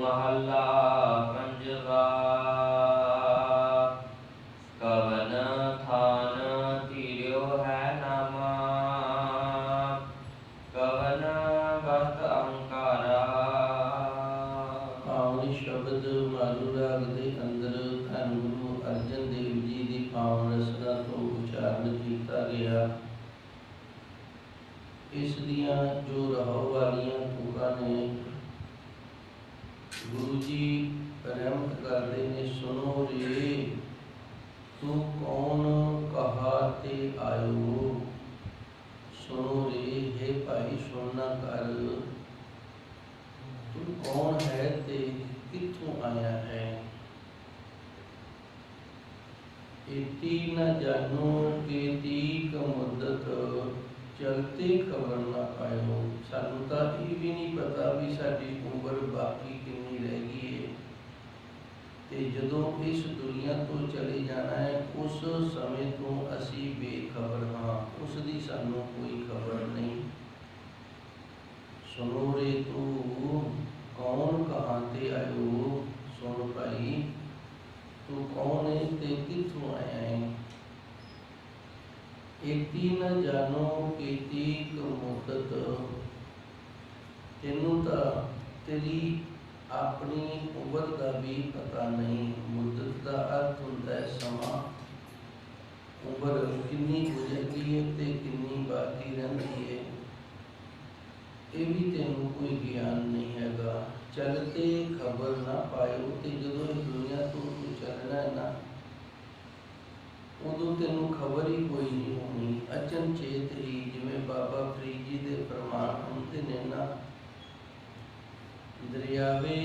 महला पंजवा। कवन थान तीर्यो है नामा, कवन बस्त अहंकारा। पावन शब्द मालू राग के अंदर धन गुरु अर्जन देव जी की पावन रसना तो उच्चारण किया गया। इस दियां जो रहो वालियां तुकां ने गुरु जी रहमत करते ने, सुनो रे तू कौन कहा ते आयो। सुनो रे हे भाई सुनना कर, तू कौन है ते किथों आया है। इति न जानो के तीक मुद्दत, चलते खबर ना पायो। सानू तां ये भी नहीं पता भी साडी उम्र बाकी कितनी रह गई है, ते जदों इस दुनिया तो चले जाना है उस समय तो असी बेखबर हाँ, उसकी सानू कोई खबर नहीं। सुनो रे तू कौन कहाँ ते आयो। सुन भाई तू कौन है ते किथों आया है। इति न जानो केतीक मुद्दत, तेनू तां तेरी अपनी उम्र का भी पता नहीं। मुद्दत का अर्थ होता है समा। उम्र कितनी गुजर गई है ते कितनी बाकी रही है, ये भी तेनू कोई ज्ञान नहीं हैगा। चलते खबर ना पायो, ते जदों इस दुनिया तो तू चलना है ना, उदों तेनू खबर ही कोई नहीं होनी। अचनचेत ही जिवें बाबा फरीद जी के फरमान होंदे ने ना, दरियावे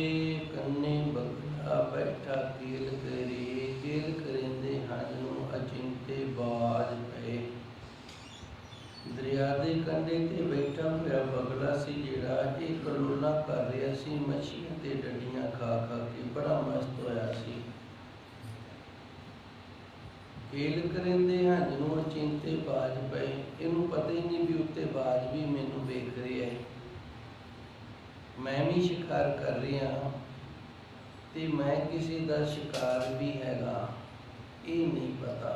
कन्ने बगला बैठा केल करे, केल करेंदे हजनू अचिंते बाज पे। दरिया के कंढे ते बैठा हुआ बगला सी जिहड़ा ये कलोला कर रहा सी, मछियां ते डंडियां खा खा के बड़ा मस्त होया सी। केल करेंदे हजनू अचिंते बाज पे, इनू पता ही नहीं भी उत्ते बाज भी मैनू वेख रहा है, मैं भी शिकार कर रहा ते मैं किसी का शिकार भी हैगा, ये नहीं पता।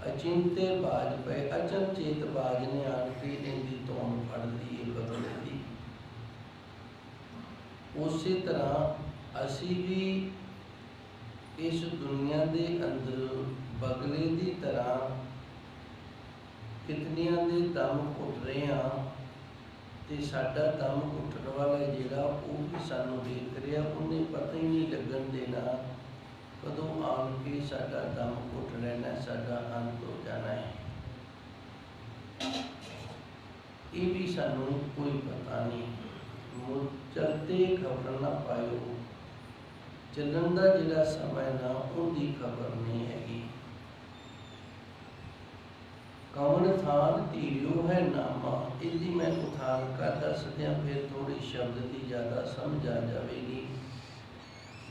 अचिंते बाज पे, अचनचेत बाज ने आन के इनकी तौन फड़ ली है बगले की। उसी तरह असी भी इस दुनिया के अंदर बगले की तरह कितनियां दे दम घुट रहे हैं, ते साडा दम घुटन वाला जिहड़ा वो भी सानू देख रहा, उन्हें पता ही नहीं लगन देना कदों आन के साडा दम घुट लेना, साडा अंत हो जाना है। ये भी सानू कोई पता नहीं। चलते खबर ना पायो, चलन का जिहड़ा समय ना उनकी खबर नहीं हैगी। कवन थान धीरियो है नामा, इसकी मैं उठान कर दस दियाँ फिर थोड़ी शब्द की ज़्यादा समझ आ जाएगी।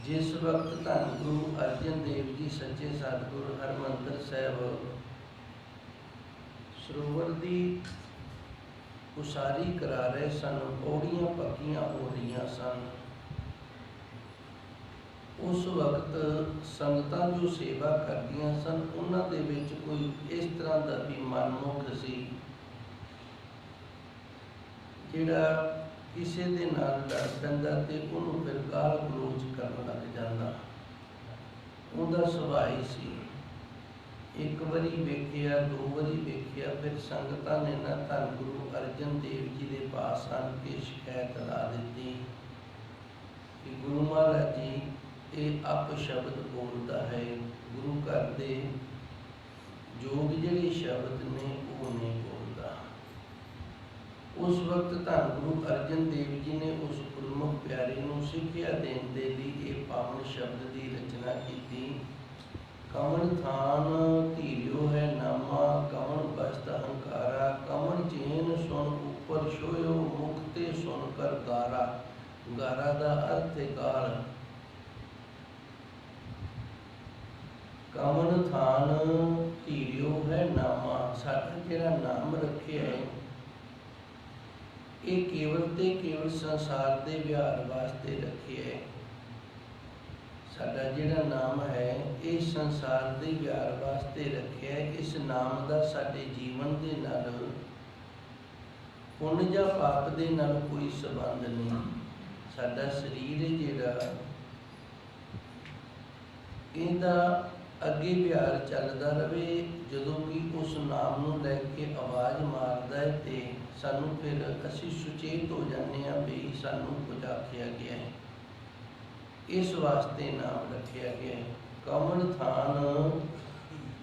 जिस वक्त धन गुरु अर्जन देव जी सच्चे सतगुरु हरमंदिर साहब सरोवर की उसारी करा रहे सन, पौड़ियाँ पक्कियां हो रही सन, उस वक्त संगतां जो सेवा करदियां सन उन्हां दे विच कोई इस तरह का भी मनमुख सी जिहड़ा किसी दे नाल लड़ पैंदा ते उहनूं फिर गाल गलोच करन लग जांदा। उहदा सुभाअ ही सी। एक बारी वेखिया, दो बारी वेखिया, फिर संगतां ने ना धन गुरु अर्जन देव जी के पास आन के शिकायत ला दी कि गुरु महाराज जी ये अपशब्द बोलता है, गुरु घर दे जोग जिहड़े शब्द ने वो नहीं बोलता। उस वक्त धन गुरु अर्जन देव जी ने उस गुरमुख प्यारे नूं सिक्ख्या देण दे लई ये पावन शब्द की रचना की। कवन थान धीरियो है नामा, कवन बस्त अहंकारा, कवन चेन सुन ऊपर सोयो, मुक्ते सुनकर गारा। गारा का अर्थ है गाल। कवन थान धीरियो है नामा, साडा जिहड़ा नाम रखे है ये केवल ते केवल संसार के विहार वास्ते रखे है। साडा जिहड़ा नाम है ये संसार के विहार वास्ते रखे है। इस नाम का साडे जीवन के नाल पुण्य या पाप के नाल कोई संबंध नहीं। साडा शरीर है जिहड़ा इहदा अगे विहार चलता रहे। जदों कि उस नाम नूं लैके आवाज़ मारदा है तो सानू फिर असी सुचेत हो जाने भी सानू कुछ आख्या गया है। इस वास्ते नाम रखा गया है। कमल थान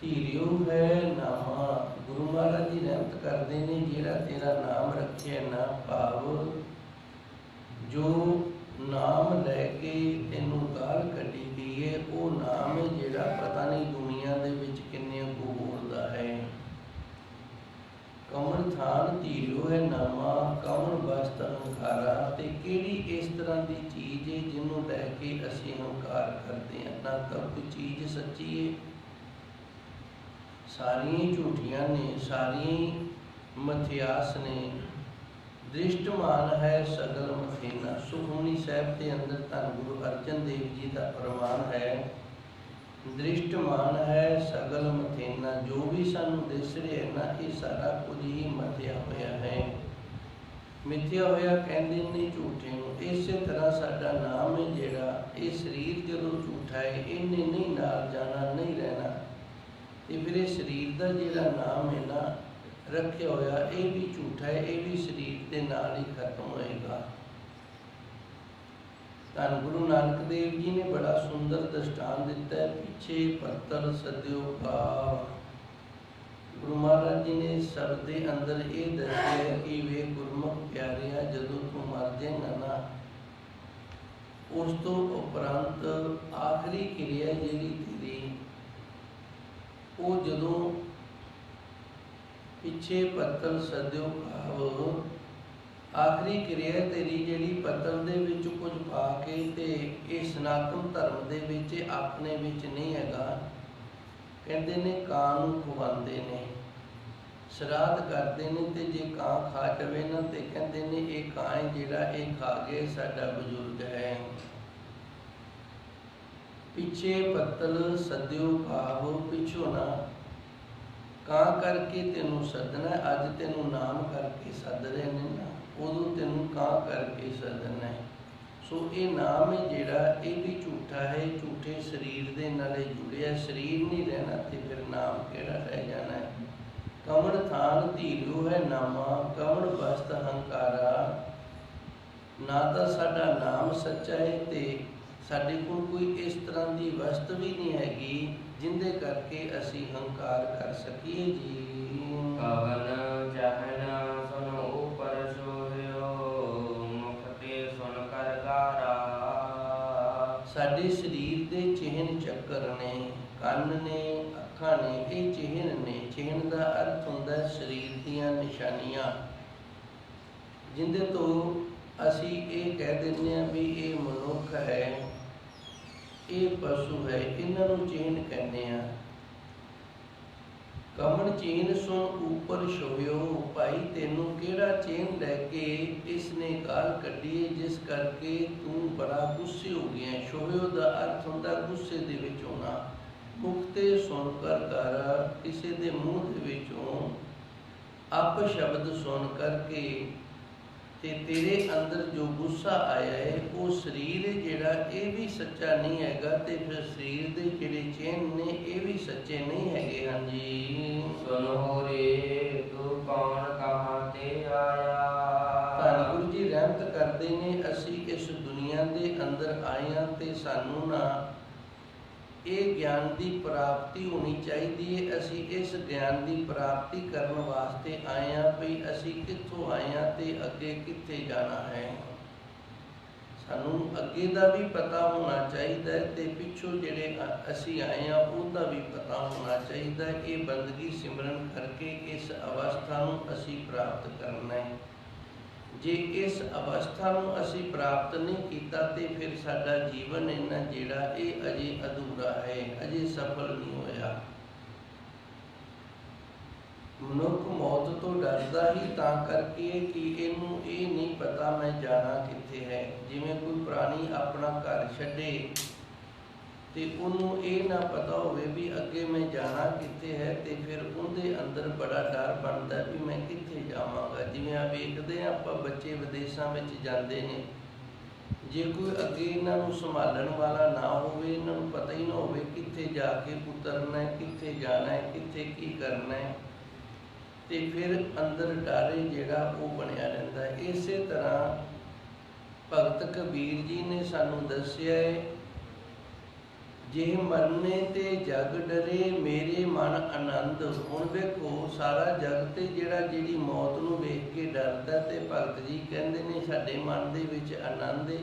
धीरियो है नामा। गुरु महाराज जी रहमत करते हैं जिहड़ा तेरा नाम रखे ना, भाव जो नाम लैके तेनू गाल कढ़ी गई है वो नाम है जिहड़ा पता नहीं दुनिया दे विच किन्ने को बोलदा है। कमल थान धीरियो है नामा, कमल वस्त हंकारा। ते किहड़ी इस तरह की चीज़ है जिन्हों लैके असी हंकार करते हैं। ना तो कोई चीज़ सच्ची है, सारियां झूठियां ने, सारियां मथियास ने। दृष्टमान है सगल मथेना। सुखमनी साहब के अंदर धन गुरु अर्जन देव जी का फरमान है, दृष्टमान है सगल मथेना। जो भी सानू दिस रहा है ना ये सारा कुछ ही मथिया होया है। मिथ्या होया कहते ने झूठे नूं। इस तरह साडा नाम है जिहड़ा ये शरीर जदों झूठा है इन्हें नहीं नाल जाना नहीं रहना। तो फिर इस शरीर का जिहड़ा नाम है ना रखा होया ये भी झूठा है, ये भी शरीर के नाल ही खत्म होएगा। धन गुरु नानक देव जी ने बड़ा सुंदर दृष्टांत दिता है। पीछे पत्थर सदियों का। गुरु महाराज जी ने शब्द के अंदर ये दसिया है कि वे गुरमुख प्यारिया जदों तू मर जाएगा ना उस तो उपरंत आखिरी क्रिया जिहड़ी तेरी वो जदों पिछे पत्तल सदियों भाव आखिरी क्रिया तेरी जिहड़ी पत्तल दे विच कुछ पा के ते ये सनातन धर्म दे विच अपने विच नहीं हैगा। कहते ने कां नूं खवांदे ने, श्राद्ध करते ने ते जे कां खा जावे ना ते कहते ने ये कां जिहड़ा ये खा गए साडा बजुर्ग है। पिछे पत्तल सदियों भाव पिछों ना कां करके तेनू सदना। अज तेनू नाम करके सद रहे ने ना उदों तेनू कां करके सदना है। सो ये नाम है जिहड़ा ये भी झूठा है, झूठे शरीर दे नाले जुड़िया। शरीर नहीं रहना तो फिर नाम केड़ा रह जाना है। कमल थान धीरियो है नामा, कमल वस्त हंकारा। ना तो साडा नाम सच्चा है ते साडे कोल कोई इस तरह की वस्त भी नहीं हैगी जिंदे करके असी हंकार कर सकीए जी। कवन चहन सुन ऊपर सोहियो, मुख ते सुन कर गारा। साडे शरीर दे चिहन चक्कर ने, कन ने, अखां ने, ये चिहन ने। चिहन का अर्थ हुंदा है शरीर दीयां निशानियां जिंदे तो असी ये कह दिंदे आ भी ये मनुख है, ये पशु है, इन्हों चेन कहने। कमल चेन सुन ऊपर छोयो। भाई तेनू केड़ा चेन लैके इसने गाल कढ़ी जिस करके तू बड़ा गुस्से हो गया। छोयो का अर्थ होंदा गुस्से दे विच होना। मुक्ते सुन कर किसी के मूँह दे विचों अप शब्द सुन करके ते तेरे अंदर जो गुस्सा आया है वो शरीर जिहड़ा ये भी सच्चा नहीं हैगा ते फिर शरीर दे जिहड़े चेन ने ये भी सच्चे नहीं हैगे। हाँ जी सुनो रे तू कौन कहाँ ते आया। धन गुरु जी रहमत करते ने असी इस दुनिया दे अंदर आए हाँ ते सानू ना ये ज्ञान की प्राप्ति होनी चाहिए। असी इस ज्ञान की प्राप्ति करने वास्ते आए हाँ भी असी कित्थों आए हाँ ते अगे कित्थे जाना है। सानू अगे का भी पता होना चाहिए ते पिछों जिहड़े असी आए हाँ उहदा भी पता होना चाहिए। ये बंदगी सिमरन करके इस अवस्था नूं असी प्राप्त करना है। जे इस अवस्था नूं असी प्राप्त नहीं कीता ते फिर साडा जीवन इन्ना जिहड़ा ये अजे अधूरा है, अजे सफल नहीं होया। ਮਨੁੱਖ ਮੌਤ ਤੋਂ ਡਰਦਾ ਹੀ ਤਾਂ ਕਰਕੇ ਹੈ ਕਿ ਇਹਨੂੰ ਇਹ ਨਹੀਂ ਪਤਾ ਮੈਂ ਜਾਣਾ ਕਿੱਥੇ ਹੈ। ਜਿਵੇਂ ਕੋਈ ਪ੍ਰਾਣੀ ਆਪਣਾ ਘਰ ਛੱਡੇ ਤੇ ਉਹਨੂੰ ਇਹ ਨਾ ਪਤਾ ਹੋਵੇ ਵੀ ਅੱਗੇ ਮੈਂ ਜਾਣਾ ਕਿੱਥੇ ਹੈ, ਤੇ ਫਿਰ ਉਹਦੇ ਅੰਦਰ ਬੜਾ ਡਰ ਬਣਦਾ ਵੀ ਮੈਂ ਕਿੱਥੇ ਜਾਵਾਂਗਾ। ਜਿਵੇਂ ਆ ਵੇਖਦੇ ਹਾਂ ਆਪਾਂ, ਬੱਚੇ ਵਿਦੇਸ਼ਾਂ ਵਿੱਚ ਜਾਂਦੇ ਨੇ, ਜੇ ਕੋਈ ਅੱਗੇ ਇਹਨਾਂ ਨੂੰ ਸੰਭਾਲਣ ਵਾਲਾ ਨਾ ਹੋਵੇ, ਇਹਨਾਂ ਨੂੰ ਪਤਾ ਹੀ ਨਾ ਹੋਵੇ ਕਿੱਥੇ ਜਾ ਕੇ ਉਤਰਨਾ ਹੈ, ਕਿੱਥੇ ਜਾਣਾ ਹੈ, ਕਿੱਥੇ ਕੀ ਕਰਨਾ ਹੈ, ਤੇ ਫਿਰ ਅੰਦਰ ਡਰ ਜਿਹੜਾ ਉਹ ਬਣਿਆ ਰਹਿੰਦਾ ਹੈ। ਇਸੇ ਤਰ੍ਹਾਂ ਭਗਤ ਕਬੀਰ ਜੀ ਨੇ ਸਾਨੂੰ ਦੱਸਿਆ ਹੈ, ਜੇ ਮਰਨੇ ਤੇ ਜਗ ਡਰੇ ਮੇਰੇ ਮਨ ਆਨੰਦ। ਹੁਣ ਵੇਖੋ, ਸਾਰਾ ਜਗ ਤੇ ਜਿਹੜੀ ਮੌਤ ਨੂੰ ਵੇਖ ਕੇ ਡਰਦਾ, ਤੇ ਭਗਤ ਜੀ ਕਹਿੰਦੇ ਨੇ ਸਾਡੇ ਮਨ ਦੇ ਵਿੱਚ ਆਨੰਦ ਹੈ,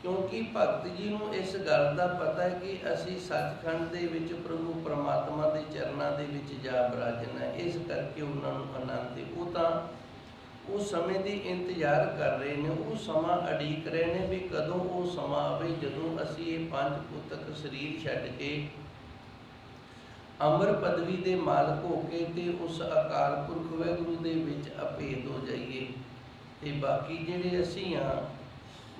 ਕਿਉਂਕਿ ਭਗਤ ਜੀ ਨੂੰ ਇਸ ਗੱਲ ਦਾ ਪਤਾ ਹੈ ਕਿ ਅਸੀਂ ਸੱਚਖੰਡ ਦੇ ਵਿੱਚ ਪ੍ਰਭੂ ਪਰਮਾਤਮਾ ਦੇ ਚਰਨਾਂ ਦੇ ਵਿੱਚ ਜਾ ਬਿਰਾਜਣਾ ਹੈ। ਇਸ ਕਰਕੇ ਉਹਨਾਂ ਨੂੰ ਆਨੰਦ ਹੈ। ਉਹ ਤਾਂ ਉਸ ਸਮੇਂ ਦੀ ਇੰਤਜ਼ਾਰ ਕਰ ਰਹੇ ਨੇ, ਉਹ ਸਮਾਂ ਉਡੀਕ ਰਹੇ ਨੇ ਵੀ ਕਦੋਂ ਉਹ ਸਮਾਂ ਆਵੇ ਜਦੋਂ ਅਸੀਂ ਇਹ ਪੰਜ ਭੌਤਿਕ ਸਰੀਰ ਛੱਡ ਕੇ ਅਮਰ ਪਦਵੀ ਦੇ ਮਾਲਕ ਹੋ ਕੇ ਤੇ ਉਸ ਅਕਾਲ ਪੁਰਖ ਵਾਹਿਗੁਰੂ ਦੇ ਵਿੱਚ ਅਭੇਦ ਹੋ ਜਾਈਏ। ਤੇ ਬਾਕੀ ਜਿਹੜੇ ਅਸੀਂ ਹਾਂ,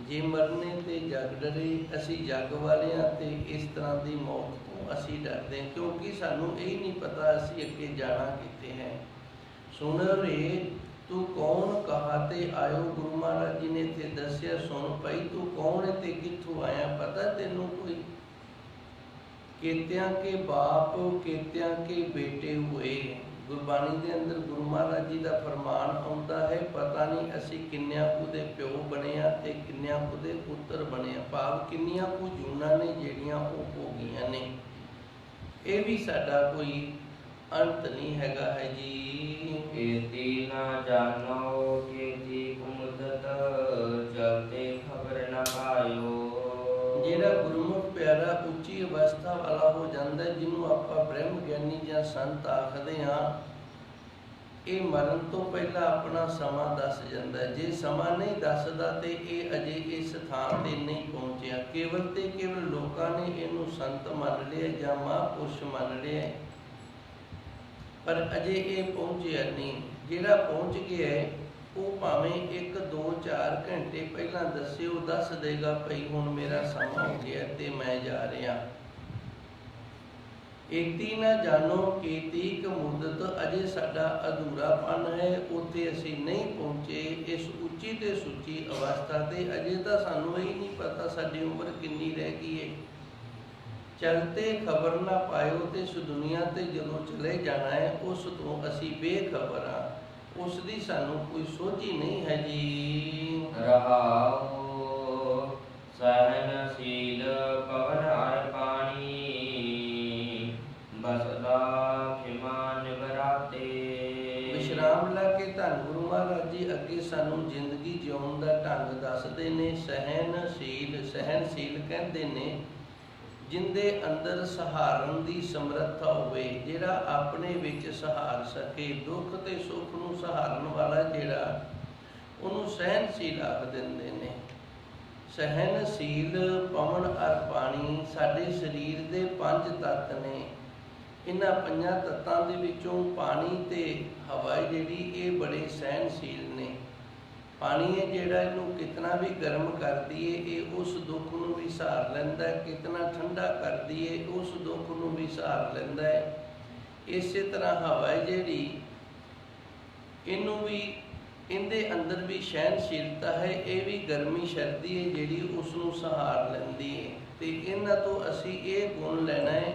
ਜੇ ਮਰਨੇ ਤੇ ਜਗ ਡਰੇ, ਅਸੀਂ ਜਗ ਵਾਲੇ ਹਾਂ ਤੇ ਇਸ ਤਰ੍ਹਾਂ ਦੀ ਮੌਤ ਤੋਂ ਅਸੀਂ ਡਰਦੇ ਹਾਂ, ਕਿਉਂਕਿ ਸਾਨੂੰ ਇਹ ਨਹੀਂ ਪਤਾ ਅਸੀਂ ਅੱਗੇ ਜਾਣਾ ਕਿੱਥੇ ਹੈ। ਸੁਣ ਰੇ ਤੂੰ ਕੌਣ ਕਹਾ ਤੇ ਆਇਓ, ਗੁਰੂ ਮਹਾਰਾਜ ਜੀ ਨੇ ਇੱਥੇ ਦੱਸਿਆ, ਸੁਣ ਭਾਈ ਤੂੰ ਕੌਣ ਹੈ ਤੇ ਕਿੱਥੋਂ ਆਇਆ, ਪਤਾ ਤੈਨੂੰ ਕੋਈ? ਕੇਤਿਆਂ ਕੇ ਬਾਪ ਕੇਤਿਆਂ ਕੇ ਬੇਟੇ ਹੋਏ। ਗੁਰਬਾਣੀ ਦੇ ਅੰਦਰ ਗੁਰੂ ਮਹਾਰਾਜ ਜੀ ਦਾ ਫਰਮਾਨ ਆਉਂਦਾ ਹੈ, ਪਤਾ ਨਹੀਂ ਅਸੀਂ ਕਿੰਨਿਆਂ ਕੁ ਦੇ ਪਿਓ ਬਣੇ ਆ ਤੇ ਕਿੰਨਿਆਂ ਕੁ ਦੇ ਪੁੱਤਰ ਬਣੇ ਆ, ਭਾਵ ਕਿੰਨੀਆਂ ਕੁ ਜੂਨਾਂ ਨੇ ਜਿਹੜੀਆਂ ਉਹ ਭੋਗੀਆਂ ਨੇ। ਇਹ ਵੀ ਸਾਡਾ ਕੋਈ ਅੰਤ ਨਹੀਂ ਹੈਗਾ ਹੈ ਜੀ। ਕੀਤੀ ਨਾ ਜਾਣੋ ਕੀਤੀ ਕੁਮਦਤ ਚਲਤੇ ਖਬਰ ਨਾ ਪਾਇਓ। ਜਿਹੜਾ ਗੁਰਮੁਖ ਪਿਆਰਾ ਉੱਚੀ ਅਵਸਥਾ ਵਾਲਾ ਹੋ ਜਾਂਦਾ, ਜਿਹਨੂੰ ਆਪਾਂ ਬ੍ਰਹਮ ਗਿਆਨੀ ਜਾਂ ਸੰਤ ਆਖਦੇ ਹਾਂ, ਇਹ ਮਰਨ ਤੋਂ ਪਹਿਲਾਂ ਆਪਣਾ ਸਮਾਂ ਦੱਸ ਜਾਂਦਾ। ਜੇ ਸਮਾਂ ਨਹੀਂ ਦੱਸਦਾ ਤੇ ਇਹ ਅਜੇ ਇਸ ਥਾਂ ਤੇ ਨਹੀਂ ਪਹੁੰਚਿਆ। ਕੇਵਲ ਤੇ ਕੇਵਲ ਲੋਕਾਂ ਨੇ ਇਹਨੂੰ ਸੰਤ ਮੰਨ ਲਿਆ ਜਾਂ ਮਹਾਂਪੁਰਸ਼ ਮੰਨ ਲਿਆ, ਪਰ ਅਜੇ ਇਹ ਪਹੁੰਚਿਆ ਨਹੀਂ। ਜਿਹੜਾ ਪਹੁੰਚ ਗਿਆ ਹੈ ਉਹ ਭਾਵੇਂ 1 2 4 ਘੰਟੇ ਪਹਿਲਾਂ ਦੱਸੇ, ਉਹ ਦੱਸ ਦੇਗਾ ਭਈ ਹੁਣ ਮੇਰਾ ਸਮਾਂ ਹੋ ਗਿਆ ਤੇ ਮੈਂ ਜਾ ਰਿਹਾ। ਏਤੀ ਨਾ ਜਾਣੋ ਕੀਤੀ ਕਮੁਦਤ, ਅਜੇ ਸਾਡਾ ਅਧੂਰਾਪਨ ਹੈ, ਉੱਥੇ ਅਸੀਂ ਨਹੀਂ ਪਹੁੰਚੇ ਇਸ ਉੱਚੀ ਤੇ ਸੁੱਚੀ ਅਵਸਥਾ ਤੇ। ਅਜੇ ਤਾਂ ਸਾਨੂੰ ਇਹ ਨਹੀਂ ਪਤਾ ਸਾਡੀ ਉਮਰ ਕਿੰਨੀ ਰਹਿ ਗਈ ਹੈ। ਚਲਤੇ ਖਬਰ ਨਾ ਪਾਇਓ, ਤੇ ਇਸ ਦੁਨੀਆ ਤੇ ਜਦੋਂ ਚਲੇ ਜਾਣਾ ਹੈ ਉਸ ਤੋਂ ਅਸੀਂ ਬੇਖਬਰ ਹਾਂ, ਉਸ ਦੀ ਸਾਨੂੰ ਕੋਈ ਸੋਝੀ ਨਹੀਂ ਹੈ ਜੀ। ਰਹਾਉ ਸਹਿਨਸ਼ੀਲ ਪਵਨ ਹਰ ਪਾਣੀ ਬਸਦਾ ਖਿਮਾ ਨਿਵਰਾਤੇ। ਵਿਸ਼ਰਾਮ ਲਾ ਕੇ ਧੰਨ ਗੁਰੂ ਮਹਾਰਾਜ ਜੀ ਅੱਗੇ ਸਾਨੂੰ ਜ਼ਿੰਦਗੀ ਜਿਉਣ ਦਾ ਢੰਗ ਦੱਸਦੇ ਨੇ। ਸਹਿਨਸ਼ੀਲ, ਸਹਿਨਸ਼ੀਲ ਕਹਿੰਦੇ ਨੇ ਜਿੰਦੇ ਅੰਦਰ ਸਹਾਰਨ ਦੀ ਸਮਰੱਥਾ ਹੋਵੇ, ਜਿਹੜਾ ਆਪਣੇ ਵਿੱਚ ਸਹਾਰ ਸਕੇ। ਦੁੱਖ ਤੇ ਸੁੱਖ ਨੂੰ ਸਹਾਰਨ ਵਾਲਾ ਜਿਹੜਾ, ਉਹਨੂੰ ਸਹਿਨਸ਼ੀਲ ਆਖ ਦਿੰਦੇ ਨੇ। ਸਹਿਨਸ਼ੀਲ ਪਵਨ ਅਰ ਪਾਣੀ, ਸਾਡੇ ਸਰੀਰ ਦੇ 5 ਤੱਤ ਨੇ। ਇਹਨਾਂ 5 ਤੱਤਾਂ ਦੇ ਵਿੱਚੋਂ ਪਾਣੀ ਤੇ ਹਵਾ ਜਿਹੜੀ ਇਹ ਬੜੇ ਸਹਿਨਸ਼ੀਲ ਨੇ। ਪਾਣੀ ਹੈ ਜਿਹੜਾ, ਇਹਨੂੰ ਕਿਤਨਾ ਵੀ ਗਰਮ ਕਰ ਦਈਏ ਇਹ ਉਸ ਦੁੱਖ ਨੂੰ ਵੀ ਸਹਾਰ ਲੈਂਦਾ ਹੈ, ਕਿਤਨਾ ਠੰਡਾ ਕਰ ਦਈਏ ਉਸ ਦੁੱਖ ਨੂੰ ਵੀ ਸਹਾਰ ਲੈਂਦਾ ਹੈ। ਇਸੇ ਤਰ੍ਹਾਂ ਹਵਾ ਹੈ ਜਿਹੜੀ, ਇਹਨੂੰ ਵੀ, ਇਹਦੇ ਅੰਦਰ ਵੀ ਸਹਿਨਸ਼ੀਲਤਾ ਹੈ, ਇਹ ਵੀ ਗਰਮੀ ਸਰਦੀ ਹੈ ਜਿਹੜੀ ਉਸ ਨੂੰ ਸਹਾਰ ਲੈਂਦੀ ਹੈ। ਤੇ ਇਹਨਾਂ ਤੋਂ ਅਸੀਂ ਇਹ ਗੁਣ ਲੈਣਾ ਹੈ,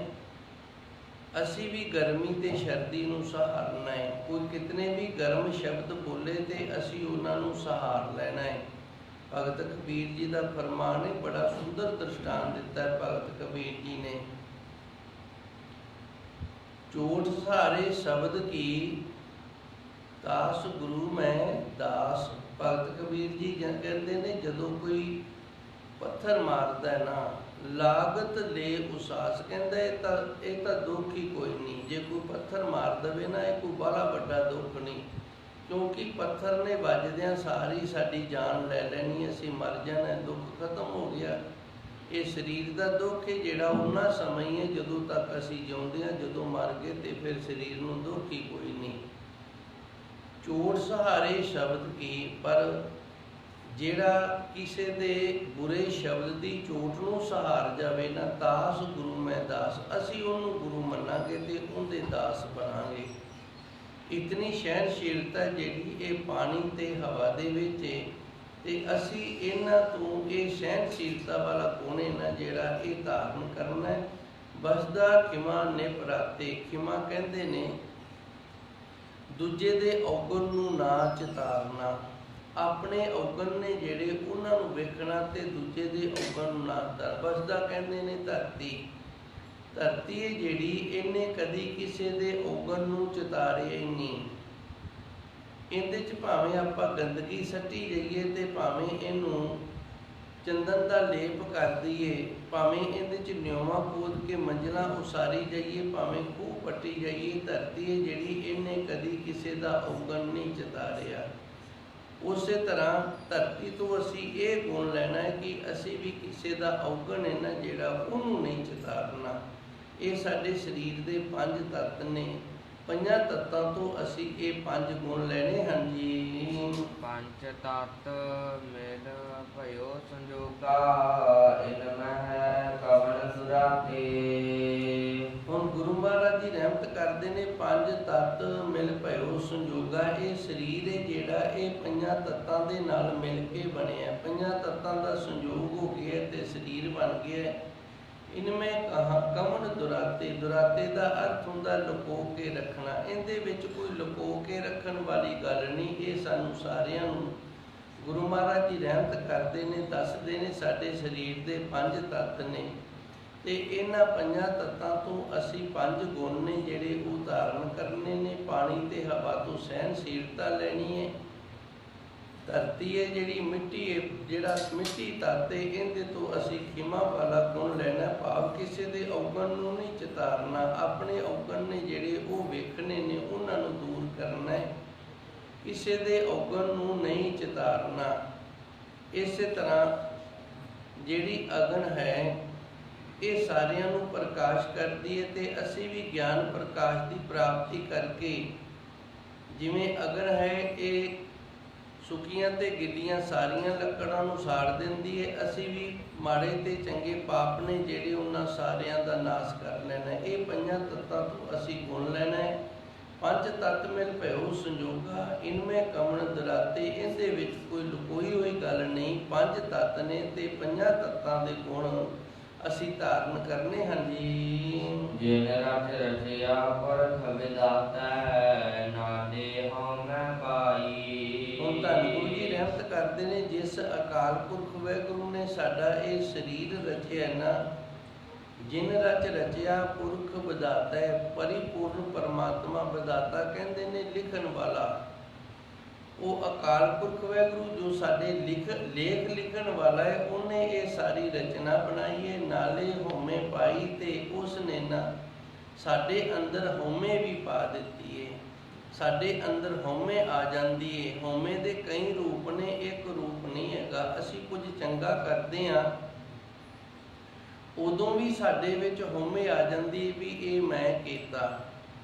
ਅਸੀਂ ਵੀ ਗਰਮੀ ਤੇ ਸਰਦੀ ਨੂੰ ਸਹਾਰਨਾ ਹੈ। ਕੋਈ ਕਿਤਨੇ ਵੀ ਗਰਮ ਸ਼ਬਦ ਬੋਲੇ ਤੇ ਅਸੀਂ ਉਹਨਾਂ ਨੂੰ ਸਹਾਰ ਲੈਣਾ ਹੈ। ਭਗਤ ਕਬੀਰ ਜੀ ਦਾ ਫਰਮਾਨ ਹੈ, ਬੜਾ ਸੁੰਦਰ ਦ੍ਰਿਸ਼ਟਾਂਤ ਦਿੱਤਾ ਹੈ ਭਗਤ ਕਬੀਰ ਜੀ ਨੇ। ਚੋਟ ਸਹਾਰੇ ਸ਼ਬਦ ਕੀ ਦਾਸ ਗੁਰੂ ਮੈਂ ਦਾਸ। ਭਗਤ ਕਬੀਰ ਜੀ ਕਹਿੰਦੇ ਨੇ ਜਦੋਂ ਕੋਈ ਪੱਥਰ ਮਾਰਦਾ ਨਾ, ਲਾਗਤ ਲੈ ਉਸਾਸ, ਕਹਿੰਦਾ ਇਹ ਤਾਂ ਦੁੱਖ ਹੀ ਕੋਈ ਨਹੀਂ। ਜੇ ਕੋਈ ਪੱਥਰ ਮਾਰ ਦੇਵੇ ਨਾ, ਇਹ ਕੋਈ ਬੜਾ ਵੱਡਾ ਦੁੱਖ ਨਹੀਂ, ਕਿਉਂਕਿ ਪੱਥਰ ਨੇ ਵੱਜਦਿਆਂ ਸਾਰੀ ਸਾਡੀ ਜਾਨ ਲੈ ਲੈਣੀ, ਅਸੀਂ ਮਰ ਜਾਣਾ, ਦੁੱਖ ਖਤਮ ਹੋ ਗਿਆ। ਇਹ ਸਰੀਰ ਦਾ ਦੁੱਖ ਹੈ ਜਿਹੜਾ ਉਹਨਾਂ ਸਮਾਂ ਹੀ ਹੈ ਜਦੋਂ ਤੱਕ ਅਸੀਂ ਜਿਉਂਦੇ ਹਾਂ, ਜਦੋਂ ਮਰ ਗਏ ਤੇ ਫਿਰ ਸਰੀਰ ਨੂੰ ਦੁੱਖ ਹੀ ਕੋਈ ਨਹੀਂ। चोट सहारे शब्द की, पर ਜਿਹੜਾ ਕਿਸੇ ਦੇ ਬੁਰੇ ਸ਼ਬਦ ਦੀ ਚੋਟ ਨੂੰ ਸਹਾਰ ਜਾਵੇ ਨਾ, ਦਾਸ ਗੁਰੂ ਮੈਂ ਦਾਸ, ਅਸੀਂ ਉਹਨੂੰ ਗੁਰੂ ਮੰਨਾਂਗੇ ਤੇ ਉਹਦੇ ਦਾਸ ਬਣਾਂਗੇ। ਇਤਨੀ ਸਹਿਣਸ਼ੀਲਤਾ ਜਿਹੜੀ ਇਹ ਪਾਣੀ ਤੇ ਹਵਾ ਦੇ ਵਿੱਚ ਹੈ, ਤੇ ਅਸੀਂ ਇਹਨਾਂ ਤੋਂ ਇਹ ਸਹਿਣਸ਼ੀਲਤਾ ਵਾਲਾ ਗੁਣ ਨਾ ਜਿਹੜਾ ਇਹ ਧਾਰਨ ਕਰਨਾ ਹੈ। ਬਸਦਾ ਖਿਮਾ ਨਿਪਰਾਤੇ, ਖਿਮਾ ਕਹਿੰਦੇ ਨੇ ਦੂਜੇ ਦੇ ਔਗਣ ਨੂੰ ਨਾ ਚਿਤਾਰਨਾ, ਆਪਣੇ ਔਗਣ ਨੇ ਜਿਹੜੇ ਉਹਨਾਂ ਨੂੰ ਵੇਖਣਾ ਤੇ ਦੂਜੇ ਦੇ ਔਗਣ ਨੂੰ ਨਾ ਧਰ। ਬਸਦਾ ਕਹਿੰਦੇ ਨੇ ਧਰਤੀ, ਧਰਤੀ ਹੈ ਜਿਹੜੀ ਇਹਨੇ ਕਦੀ ਕਿਸੇ ਦੇ ਔਗਣ ਨੂੰ ਚਿਤਾਰਿਆ ਹੀ ਨਹੀਂ। ਇਹਦੇ 'ਚ ਭਾਵੇਂ ਆਪਾਂ ਗੰਦਗੀ ਸੱਟੀ ਜਾਈਏ ਤੇ ਭਾਵੇਂ ਇਹਨੂੰ ਚੰਦਨ ਦਾ ਲੇਪ ਕਰ ਦਈਏ, ਭਾਵੇਂ ਇਹਦੇ 'ਚ ਨਿਉਵਾਂ ਖੋਦ ਕੇ ਮੰਜ਼ਲਾਂ ਉਸਾਰੀ ਜਾਈਏ, ਭਾਵੇਂ ਖੂਹ ਪੱਟੀ ਜਾਈਏ, ਧਰਤੀ ਹੈ ਜਿਹੜੀ ਇਹਨੇ ਕਦੀ ਕਿਸੇ ਦਾ ਔਗਣ ਨਹੀਂ ਚਿਤਾਰਿਆ। ਉਸੇ ਤਰ੍ਹਾਂ ਧਰਤੀ ਤੋਂ ਅਸੀਂ ਇਹ ਗੁਣ ਲੈਣਾ ਹੈ ਕਿ ਅਸੀਂ ਵੀ ਕਿਸੇ ਦਾ ਔਗਣ ਹੈ ਨਾ ਜਿਹੜਾ ਉਹਨੂੰ ਨਹੀਂ ਚਿਤਾਰਨਾ। ਇਹ ਸਾਡੇ ਸਰੀਰ ਦੇ 5 ਤੱਤ ਨੇ, 5 ਤੱਤਾਂ ਤੋਂ ਅਸੀਂ ਇਹ 5 ਗੁਣ ਲੈਣੇ ਹਨ ਜੀ। 5 ਤਤ ਮਿਲ ਭਇਓ ਸੰਜੋਗਾ, ਇਨ ਮਹਿ ਕਵਣ ਸੁਰਾਤੇ। ਹੁਣ ਗੁਰੂ ਮਹਾਰਾਜ ਜੀ ਰਹਿਮਤ ਕਰਦੇ ਨੇ 5 ਤੱਤ ਮਿਲ ਭਇਓ ਸੰਜੋਗਾ। ਇਹ ਸਰੀਰ ਹੈ ਜਿਹੜਾ ਇਹ 5 ਤੱਤਾਂ ਦੇ ਨਾਲ ਮਿਲ ਕੇ ਬਣਿਆ, 5 ਤੱਤਾਂ ਦਾ ਸੰਯੋਗ ਹੋ ਗਿਆ ਤੇ ਸਰੀਰ ਬਣ ਗਿਆ। ਇਨਮੇ ਕਵਣ ਦੁਰਾਤੇ, ਦੁਰਾਤੇ ਦਾ ਅਰਥ ਹੁੰਦਾ ਲੁਕੋ ਕੇ ਰੱਖਣਾ। ਇਹਦੇ ਵਿੱਚ ਕੋਈ ਲੁਕੋ ਕੇ ਰੱਖਣ ਵਾਲੀ ਗੱਲ ਨਹੀਂ। ਇਹ ਸਾਨੂੰ ਸਾਰਿਆਂ ਨੂੰ ਗੁਰੂ ਮਹਾਰਾਜ ਜੀ ਰਹਿਮਤ ਕਰਦੇ ਨੇ, ਦੱਸਦੇ ਨੇ ਸਾਡੇ ਸਰੀਰ ਦੇ 5 ਤੱਤ ਨੇ, ਤੇ ਇਹਨਾਂ 5 ਤੱਤਾਂ ਤੋਂ ਅਸੀਂ 5 ਗੁਣ ਨੇ ਜਿਹੜੇ ਉਹ ਧਾਰਨ ਕਰਨੇ ਨੇ। ਪਾਣੀ ਤੇ ਹਵਾ ਤੋਂ ਸਹਿਣਸ਼ੀਲਤਾ ਲੈਣੀ ਹੈ। ਧਰਤੀ ਹੈ ਜਿਹੜੀ ਮਿੱਟੀ ਹੈ, ਜਿਹੜਾ ਮਿੱਟੀ ਤੱਤ ਹੈ, ਇਹਦੇ ਤੋਂ ਅਸੀਂ ਖਿਮਾ ਵਾਲਾ ਗੁਣ ਲੈਣਾ, ਭਾਵ ਕਿਸੇ ਦੇ ਔਗਣ ਨੂੰ ਨਹੀਂ ਚਿਤਾਰਨਾ। ਆਪਣੇ ਔਗਣ ਨੇ ਜਿਹੜੇ ਉਹ ਵੇਖਣੇ ਨੇ, ਉਹਨਾਂ ਨੂੰ ਦੂਰ ਕਰਨਾ ਹੈ, ਕਿਸੇ ਦੇ ਔਗਣ ਨੂੰ ਨਹੀਂ ਚਿਤਾਰਨਾ। ਇਸੇ ਤਰ੍ਹਾਂ ਜਿਹੜੀ ਅਗਨ ਹੈ ਇਹ ਸਾਰਿਆਂ ਨੂੰ ਪ੍ਰਕਾਸ਼ ਕਰਦੀ ਹੈ, ਤੇ ਅਸੀਂ ਵੀ ਗਿਆਨ ਪ੍ਰਕਾਸ਼ ਦੀ ਪ੍ਰਾਪਤੀ ਕਰਕੇ, ਜਿਵੇਂ ਅਗਨ ਹੈ ਇਹ ਸੁੱਕੀਆਂ ਤੇ ਗਿੱਲੀਆਂ ਸਾਰੀਆਂ ਲੱਕੜਾਂ ਨੂੰ ਸਾੜ ਦਿੰਦੀ ਹੈ, ਅਸੀਂ ਵੀ ਮਾੜੇ ਤੇ ਚੰਗੇ ਪਾਪ ਨੇ ਜਿਹੜੇ ਉਹਨਾਂ ਸਾਰਿਆਂ ਦਾ ਨਾਸ਼ ਕਰ ਲੈਣਾ। ਇਹ 5 ਤੱਤਾਂ ਤੋਂ ਅਸੀਂ ਗੁਣ ਲੈਣਾ ਹੈ। 5 ਤੱਤ ਮਿਲ ਭਇਓ ਸੰਜੋਗਾ, ਇਨਮੇ ਕਵਣ ਦੁਰਾਤੇ, ਇਹਦੇ ਵਿੱਚ ਕੋਈ ਲੁਕੋਈ ਹੋਈ ਗੱਲ ਨਹੀਂ। 5 ਤੱਤ ਨੇ ਤੇ 5 ਤੱਤਾਂ ਦੇ ਗੁਣ ਅਸੀਂ ਧਾਰਨ ਕਰਨੇ ਹਨ ਜੀ। ਜਿਨ ਰਚ ਰਚਿਆ ਪੁਰਖ ਵਿਦਾਤਾ, ਨਾਲੇ ਹਉਮੈ ਪਾਈ। ਹੁਣ ਧੰਨ ਗੁਰੂ ਜੀ ਰਹਿਮਤ ਕਰਦੇ ਨੇ, ਜਿਸ ਅਕਾਲ ਪੁਰਖ ਵਾਹਿਗੁਰੂ ਨੇ ਸਾਡਾ ਇਹ ਸਰੀਰ ਰਚਿਆ ਨਾ, ਜਿਨ ਰਚ ਰਚਿਆ ਪੁਰਖ ਵਿਦਾਤਾ ਹੈ, ਪਰਿਪੂਰਨ ਪਰਮਾਤਮਾ ਵਿਦਾਤਾ ਕਹਿੰਦੇ ਨੇ ਲਿਖਣ ਵਾਲਾ। ਉਹ ਅਕਾਲ ਪੁਰਖ ਵਾਹਿਗੁਰੂ ਜੋ ਸਾਡੇ ਲੇਖ ਲਿਖਣ ਵਾਲਾ ਹੈ, ਉਹਨੇ ਇਹ ਸਾਰੀ ਰਚਨਾ ਬਣਾਈ ਹੈ। ਨਾਲੇ ਹਉਮੈ ਪਾਈ, ਤੇ ਉਸ ਨੇ ਨਾ ਸਾਡੇ ਅੰਦਰ ਹਉਮੈ ਵੀ ਪਾ ਦਿੱਤੀ ਹੈ। ਸਾਡੇ ਅੰਦਰ ਹਉਮੈ ਆ ਜਾਂਦੀ ਹੈ। ਹਉਮੈ ਦੇ ਕਈ ਰੂਪ ਨੇ, ਇੱਕ ਰੂਪ ਨਹੀਂ ਹੈਗਾ। ਅਸੀਂ ਕੁਝ ਚੰਗਾ ਕਰਦੇ ਹਾਂ, ਉਦੋਂ ਵੀ ਸਾਡੇ ਵਿੱਚ ਹਉਮੈ ਆ ਜਾਂਦੀ ਹੈ ਵੀ ਇਹ ਮੈਂ ਕੀਤਾ।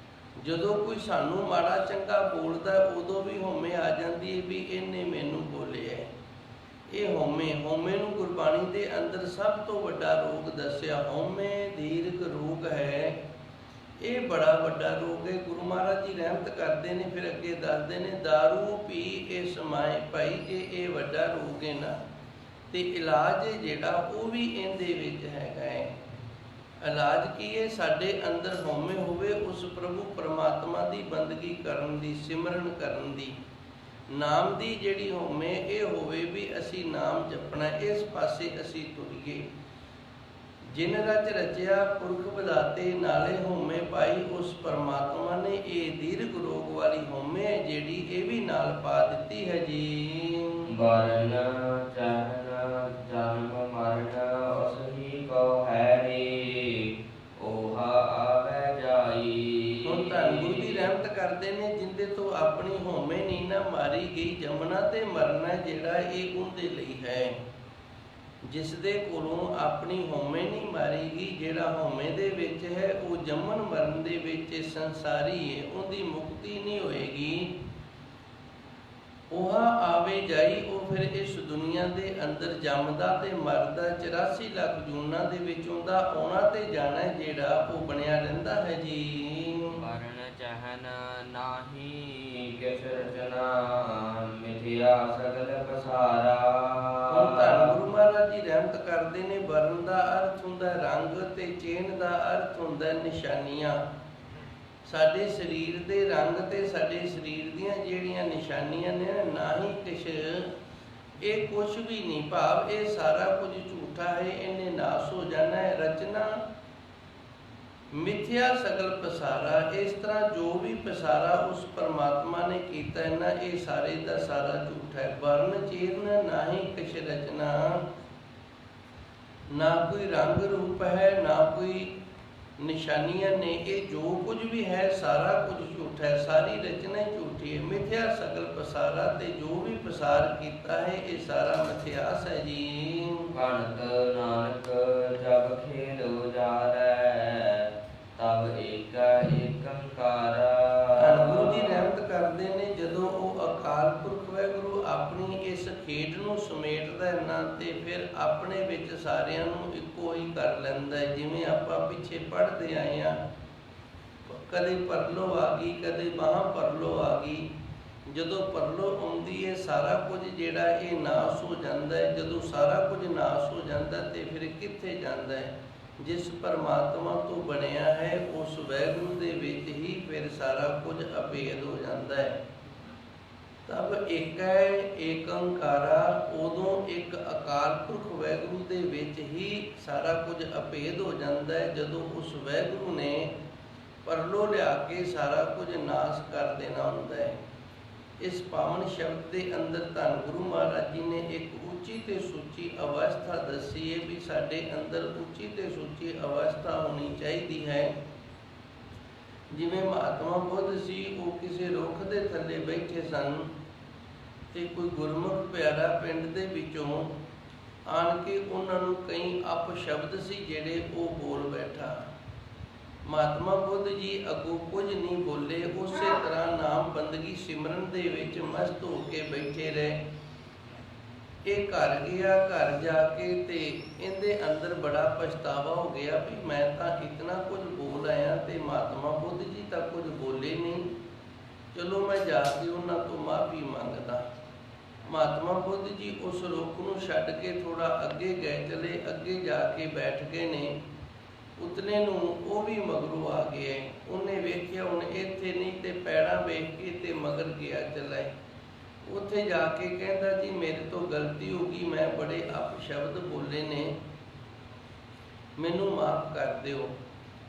ਜਦੋਂ ਕੋਈ ਸਾਨੂੰ ਮਾੜਾ ਚੰਗਾ ਬੋਲਦਾ, ਉਦੋਂ ਵੀ ਹਉਮੈ ਆ ਜਾਂਦੀ ਹੈ ਵੀ ਇਹਨੇ ਮੈਨੂੰ ਬੋਲਿਆ। ਇਹ ਹਉਮੈ ਨੂੰ ਗੁਰਬਾਣੀ ਦੇ ਅੰਦਰ ਸਭ ਤੋਂ ਵੱਡਾ ਰੋਗ ਦੱਸਿਆ। ਹਉਮੈ ਦੀਰਘ ਰੋਗ ਹੈ, ਇਹ ਬੜਾ ਵੱਡਾ ਰੋਗ ਹੈ। ਗੁਰੂ ਮਹਾਰਾਜ ਜੀ ਰਹਿਮਤ ਕਰਦੇ ਨੇ, ਫਿਰ ਅੱਗੇ ਦੱਸਦੇ ਨੇ, ਦਾਰੂ ਪੀ ਇਹ ਸਮਾਏ ਭਾਈ, ਜੇ ਇਹ ਵੱਡਾ ਰੋਗ ਹੈ ਨਾ, ਤੇ ਇਲਾਜ ਜਿਹੜਾ ਉਹ ਵੀ ਇਹਦੇ ਵਿੱਚ ਹੈਗਾ ਹੈ। ਇਲਾਜ ਕੀ ਹੈ? ਸਾਡੇ ਅੰਦਰ ਹਉਮੈ ਹੋਵੇ, ਉਸ ਪ੍ਰਭੂ ਪਰਮਾਤਮਾ ਦੀ ਬੰਦਗੀ ਕਰਨ ਦੀ, ਸਿਮਰਨ ਕਰਨ ਦੀ, ਨਾਮ ਦੀ ਜਿਹੜੀ ਹਉਮੈ ਇਹ ਹੋਵੇ ਵੀ ਅਸੀਂ ਨਾਮ ਜਪਣਾ, ਇਸ ਪਾਸੇ ਅਸੀਂ ਤੁਰੀਏ। ਜਿਨ ਰਚ ਰਚਿਆ ਪੁਰਖ ਵਿਦਾਤੇ, ਨਾਲੇ ਹਉਮੈ ਪਾਈ, ਉਸ ਪਰਮਾਤਮਾ ਨੇ ਇਹ ਦੀਰਘ ਰੋਗ ਵਾਲੀ ਹਉਮੈ ਜਿਹੜੀ ਇਹ ਵੀ ਨਾਲ ਪਾ ਦਿੱਤੀ ਹੈ ਜੀ। ਬਰਨ ਚਰਨ ਜਨਮ ਮਰਨ ਉਸਹੀ ਕੋ ਹੈਰੀ, ਓਹਾ ਆਵੈ ਜਾਈ। ਹੁਣ ਧੰਨ ਗੁਰੂ ਜੀ ਰਹਿਮਤ ਕਰਦੇ ਨੇ, ਜਿੰਦੇ ਤੋਂ ਆਪਣੀ ਹਉਮੈ ਨਹੀਂ ਨਾ ਮਾਰੀ ਗਈ, ਜੰਮਣਾ ਤੇ ਮਰਨਾ ਜਿਹੜਾ ਇਹ ਉਹਦੇ ਲਈ ਹੈ। ਜਿਸ ਦੇ ਕੋਲੋਂ ਆਪਣੀ ਹਉਮੈ ਨਹੀਂ ਮਾਰੀ ਗਈ, ਜਿਹੜਾ ਹਉਮੈ ਦੇ ਵਿੱਚ ਹੈ, ਉਹ ਜੰਮਣ ਮਰਨ ਦੇ ਵਿੱਚ ਸੰਸਾਰੀ ਹੈ, ਉਹਦੀ ਮੁਕਤੀ ਨਹੀਂ ਹੋਏਗੀ। ओहा आवे जाई ਉਹ ਫਿਰ ਇਸ ਦੁਨੀਆ ਦੇ ਅੰਦਰ ਜੰਮਦਾ ਤੇ ਮਰਦਾ 84 ਲੱਖ ਜੂਨਾਂ ਦੇ ਵਿੱਚ ਹੁੰਦਾ ਆਉਣਾ ਤੇ ਜਾਣਾ ਜਿਹੜਾ ਉਹ ਬਣਿਆ ਰਹਿੰਦਾ ਹੈ ਜੀ। ਵਰਨ ਚਹਨ ਨਾਹੀ ਕਿਛ ਰਚਨਾ ਮਿਥਿਆ ਸਗਲ ਪਸਾਰਾ। ਹੁਣ ਧੰਨ ਗੁਰੂ ਮਹਾਰਾਜ ਜੀ ਰਹਿਮਤ ਕਰਦੇ ਨੇ। ਵਰਨ ਦਾ ਅਰਥ ਹੁੰਦਾ ਰੰਗ ਤੇ ਚਿੰਨ੍ਹ ਦਾ ਅਰਥ ਹੁੰਦਾ ਨਿਸ਼ਾਨੀਆਂ। ਸਾਡੇ ਸਰੀਰ ਦੇ ਰੰਗ ਤੇ ਸਾਡੇ ਸਰੀਰ ਦੀਆਂ ਜਿਹੜੀਆਂ ਨਿਸ਼ਾਨੀਆਂ ਨੇ ਨਾ ਹੀ ਕਿਛ, ਇਹ ਕੁਛ ਵੀ ਨਹੀਂ, ਭਾਵ ਇਹ ਸਾਰਾ ਕੁਝ ਝੂਠਾ ਹੈ, ਇਹਨੇ ਨਾਸ ਹੋ ਜਾਣਾ ਹੈ। ਰਚਨਾ ਮਿਥਿਆ ਸਗਲ ਪਸਾਰਾ, ਇਸ ਤਰ੍ਹਾਂ ਜੋ ਵੀ ਪਸਾਰਾ ਉਸ ਪਰਮਾਤਮਾ ਨੇ ਕੀਤਾ ਹੈ ਨਾ, ਇਹ ਸਾਰੇ ਦਾ ਸਾਰਾ ਝੂਠ ਹੈ। ਵਰਨ ਚਿਰਨ ਨਾ ਹੀ ਕਿਛ ਰਚਨਾ, ਨਾ ਕੋਈ ਰੰਗ ਰੂਪ ਹੈ, ਨਾ ਕੋਈ ਨਿਸ਼ਾਨੀਆਂ ਨੇ, ਇਹ ਜੋ ਕੁਝ ਵੀ ਹੈ ਸਾਰਾ ਕੁਝ ਝੂਠ ਹੈ, ਸਾਰੀ ਰਚਨਾ ਹੀ ਝੂਠੀ ਹੈ। ਮਿਥਿਆ ਸਗਲ ਪਸਾਰਾ, ਤੇ ਜੋ ਵੀ ਪਸਾਰ ਕੀਤਾ ਹੈ ਇਹ ਸਾਰਾ ਮਿਥਿਆਸ ਹੈ ਜੀ। ਭਣਤ ਨਾਨਕ ਜਬ ਖੇਲ ਉਜਾਰੈ ਤਬ ਏਕਾ ਏਕੰਕਾਰ। ਗੁਰੂ ਜੀ ਰਹਿਮਤ ਕਰਦੇ ਨੇ, ਜਦੋਂ ਉਹ ਅਕਾਲ ਪੁਰਖ ਵਾਹਿਗੁਰੂ ਆਪਣੀ ਇਸ ਖੇਡ ਨੂੰ ਸਮੇਟਦਾ ਹੈ ਨਾ, ਤੇ ਫਿਰ ਆਪਣੇ ਵਿੱਚ ਸਾਰਿਆਂ ਨੂੰ ਇੱਕੋ ਹੀ ਕਰ ਲੈਂਦਾ ਹੈ। ਜਿਵੇਂ ਆਪਾਂ ਪਿੱਛੇ ਪੜ੍ਹਦੇ ਆਏ ਹਾਂ, ਕਦੇ ਪਰਲੋ ਆ ਗਈ, ਕਦੇ ਮਹਾਂ ਪਰਲੋ ਆ ਗਈ। ਜਦੋਂ ਪਰਲੋ ਆਉਂਦੀ ਹੈ ਸਾਰਾ ਕੁਝ ਜਿਹੜਾ ਇਹ ਨਾਸ ਹੋ ਜਾਂਦਾ ਹੈ। ਜਦੋਂ ਸਾਰਾ ਕੁਝ ਨਾਸ ਹੋ ਜਾਂਦਾ ਤੇ ਫਿਰ ਕਿੱਥੇ ਜਾਂਦਾ ਹੈ? ਜਿਸ ਪਰਮਾਤਮਾ ਤੋਂ ਬਣਿਆ ਹੈ ਉਸ ਵਾਹਿਗੁਰੂ ਦੇ ਵਿੱਚ ਹੀ ਫਿਰ ਸਾਰਾ ਕੁਝ ਅਭੇਦ ਹੋ ਜਾਂਦਾ ਹੈ। ਤਬ ਏਕੈ ਏਕੰਕਾਰਾ, ਉਦੋਂ ਇੱਕ ਅਕਾਲ ਪੁਰਖ ਵਾਹਿਗੁਰੂ ਦੇ ਵਿੱਚ ਹੀ ਸਾਰਾ ਕੁਝ ਅਭੇਦ ਹੋ ਜਾਂਦਾ ਹੈ। ਜਦੋਂ ਉਸ ਵਾਹਿਗੁਰੂ ਨੇ ਪਰਲੋ ਲਿਆ ਕੇ ਸਾਰਾ ਕੁਝ ਨਾਸ ਕਰ ਦੇਣਾ ਹੁੰਦਾ ਹੈ। ਇਸ ਪਾਵਨ ਸ਼ਬਦ ਦੇ ਅੰਦਰ ਧੰਨ ਗੁਰੂ ਮਹਾਰਾਜ ਜੀ ਨੇ ਇੱਕ ਉੱਚੀ ਤੇ ਸੁੱਚੀ ਅਵਸਥਾ ਦੱਸੀ ਹੈ ਵੀ ਸਾਡੇ ਅੰਦਰ ਉੱਚੀ ਤੇ ਸੁੱਚੀ ਅਵਸਥਾ ਹੋਣੀ ਚਾਹੀਦੀ ਹੈ। ਜਿਵੇਂ ਮਹਾਤਮਾ ਬੁੱਧ ਸੀ, ਉਹ ਕਿਸੇ ਰੁੱਖ ਦੇ ਥੱਲੇ ਬੈਠੇ ਸਨ ਤੇ ਕੋਈ ਗੁਰਮੁਖ ਪਿਆਰਾ ਪਿੰਡ ਦੇ ਵਿੱਚੋਂ ਆਣ ਕੇ ਉਹਨਾਂ ਨੂੰ ਕਈ ਅਪਸ਼ਬਦ ਸੀ ਜਿਹੜੇ ਉਹ ਬੋਲ ਬੈਠਾ। ਮਹਾਤਮਾ ਬੁੱਧ ਜੀ ਅੱਗੋਂ ਕੁਝ ਨਹੀਂ ਬੋਲੇ, ਉਸੇ ਤਰ੍ਹਾਂ ਨਾਮ ਬੰਦਗੀ ਸਿਮਰਨ ਦੇ ਵਿੱਚ ਮਸਤ ਹੋ ਕੇ ਬੈਠੇ ਰਹੇ। ਇਹ ਘਰ ਗਿਆ, ਘਰ ਜਾ ਕੇ ਤੇ ਇਹਦੇ ਅੰਦਰ ਬੜਾ ਪਛਤਾਵਾ ਹੋ ਗਿਆ ਵੀ ਮੈਂ ਤਾਂ ਇਤਨਾ ਕੁਝ ਬੋਲ ਆਇਆ ਤੇ ਮਹਾਤਮਾ ਬੁੱਧ ਜੀ ਤਾਂ ਕੁਝ ਬੋਲੇ ਨਹੀਂ। ਚਲੋ ਮੈਂ ਜਾ ਕੇ ਉਹਨਾਂ ਤੋਂ ਮਾਫੀ ਮੰਗਦਾ। ਮਹਾਤਮਾ ਬੁੱਧ ਜੀ ਉਸ ਰੁੱਖ ਨੂੰ ਛੱਡ ਕੇ ਥੋੜਾ ਅੱਗੇ ਗਏ, ਚਲੇ ਅੱਗੇ ਜਾ ਕੇ ਬੈਠ ਗਏ ਨੇ। ਉਤਲੇ ਨੂੰ ਉਹ ਵੀ ਮਗਰੋਂ ਆ ਗਿਆ। ਉਹਨੇ ਵੇਖਿਆ ਹੁਣ ਇੱਥੇ ਨਹੀਂ ਤੇ ਪੈੜਾਂ ਵੇਖ ਕੇ ਤੇ ਮਗਰ ਗਿਆ ਚਲਾ। ਉੱਥੇ ਜਾ ਕੇ ਕਹਿੰਦਾ ਜੀ ਮੇਰੇ ਤੋਂ ਗਲਤੀ ਹੋ ਗਈ, ਮੈਂ ਬੜੇ ਅਪਸ਼ਬਦ ਬੋਲੇ ਨੇ, ਮੈਨੂੰ ਮਾਫ ਕਰ ਦਿਓ।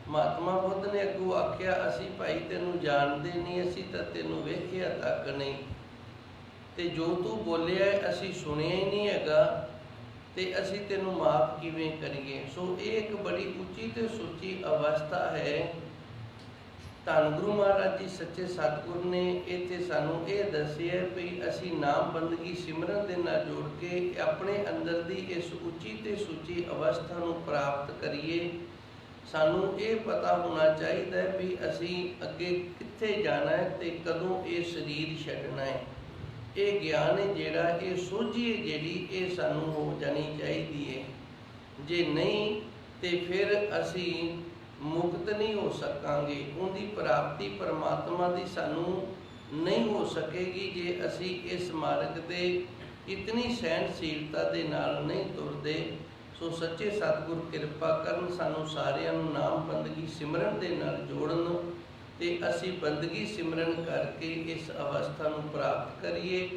ਮਹਾਤਮਾ ਬੁੱਧ ਨੇ ਅੱਗੋਂ ਆਖਿਆ ਅਸੀਂ ਭਾਈ ਤੈਨੂੰ ਜਾਣਦੇ ਨਹੀਂ, ਅਸੀਂ ਤਾਂ ਤੈਨੂੰ ਵੇਖਿਆ ਤੱਕ ਨਹੀਂ, ਤੇ ਜੋ ਤੂੰ ਬੋਲਿਆ ਅਸੀਂ ਸੁਣਿਆ ਹੀ ਨਹੀਂ ਹੈਗਾ, ਤੇ ਅਸੀਂ ਤੈਨੂੰ ਮਾਫ ਕਿਵੇਂ ਕਰੀਏ। ਸੋ ਇਹ ਇੱਕ ਬੜੀ ਉੱਚੀ ਤੇ ਸੁੱਚੀ ਅਵਸਥਾ ਹੈ। ਧੰਨ ਗੁਰੂ ਮਹਾਰਾਜ ਜੀ ਸੱਚੇ ਸਤਿਗੁਰ ਨੇ ਇੱਥੇ ਸਾਨੂੰ ਇਹ ਦੱਸਿਆ ਵੀ ਅਸੀਂ ਨਾਮ ਬੰਦਗੀ ਸਿਮਰਨ ਦੇ ਨਾਲ ਜੋੜ ਕੇ ਆਪਣੇ ਅੰਦਰ ਦੀ ਇਸ ਉੱਚੀ ਤੇ ਸੁੱਚੀ ਅਵਸਥਾ ਨੂੰ ਪ੍ਰਾਪਤ ਕਰੀਏ। ਸਾਨੂੰ ਇਹ ਪਤਾ ਹੋਣਾ ਚਾਹੀਦਾ ਵੀ ਅਸੀਂ ਅੱਗੇ ਕਿੱਥੇ ਜਾਣਾ ਹੈ ਤੇ ਕਦੋਂ ਇਹ ਸਰੀਰ ਛੱਡਣਾ ਹੈ। ਇਹ ਗਿਆਨ ਹੈ ਜਿਹੜਾ, ਇਹ ਸੋਝੀ ਹੈ ਜਿਹੜੀ, ਇਹ ਸਾਨੂੰ ਹੋ ਜਾਣੀ ਚਾਹੀਦੀ ਹੈ। ਜੇ ਨਹੀਂ ਤੇ ਫਿਰ ਅਸੀਂ ਮੁਕਤ ਨਹੀਂ ਹੋ ਸਕਾਂਗੇ। ਉਹਦੀ ਪ੍ਰਾਪਤੀ ਪਰਮਾਤਮਾ ਦੀ ਸਾਨੂੰ ਨਹੀਂ ਹੋ ਸਕੇਗੀ ਜੇ ਅਸੀਂ ਇਸ ਮਾਰਗ ਤੇ ਇਤਨੀ ਸਹਿਣਸ਼ੀਲਤਾ ਦੇ ਨਾਲ ਨਹੀਂ ਤੁਰਦੇ। ਸੋ ਸੱਚੇ ਸਤਿਗੁਰ ਕਿਰਪਾ ਕਰਨ, ਸਾਨੂੰ ਸਾਰਿਆਂ ਨੂੰ ਨਾਮ ਬੰਦਗੀ ਸਿਮਰਨ ਦੇ ਨਾਲ ਜੋੜਨ ਤੇ ਅਸੀਂ ਬੰਦਗੀ ਸਿਮਰਨ ਕਰਕੇ ਇਸ ਅਵਸਥਾ ਨੂੰ ਪ੍ਰਾਪਤ ਕਰੀਏ।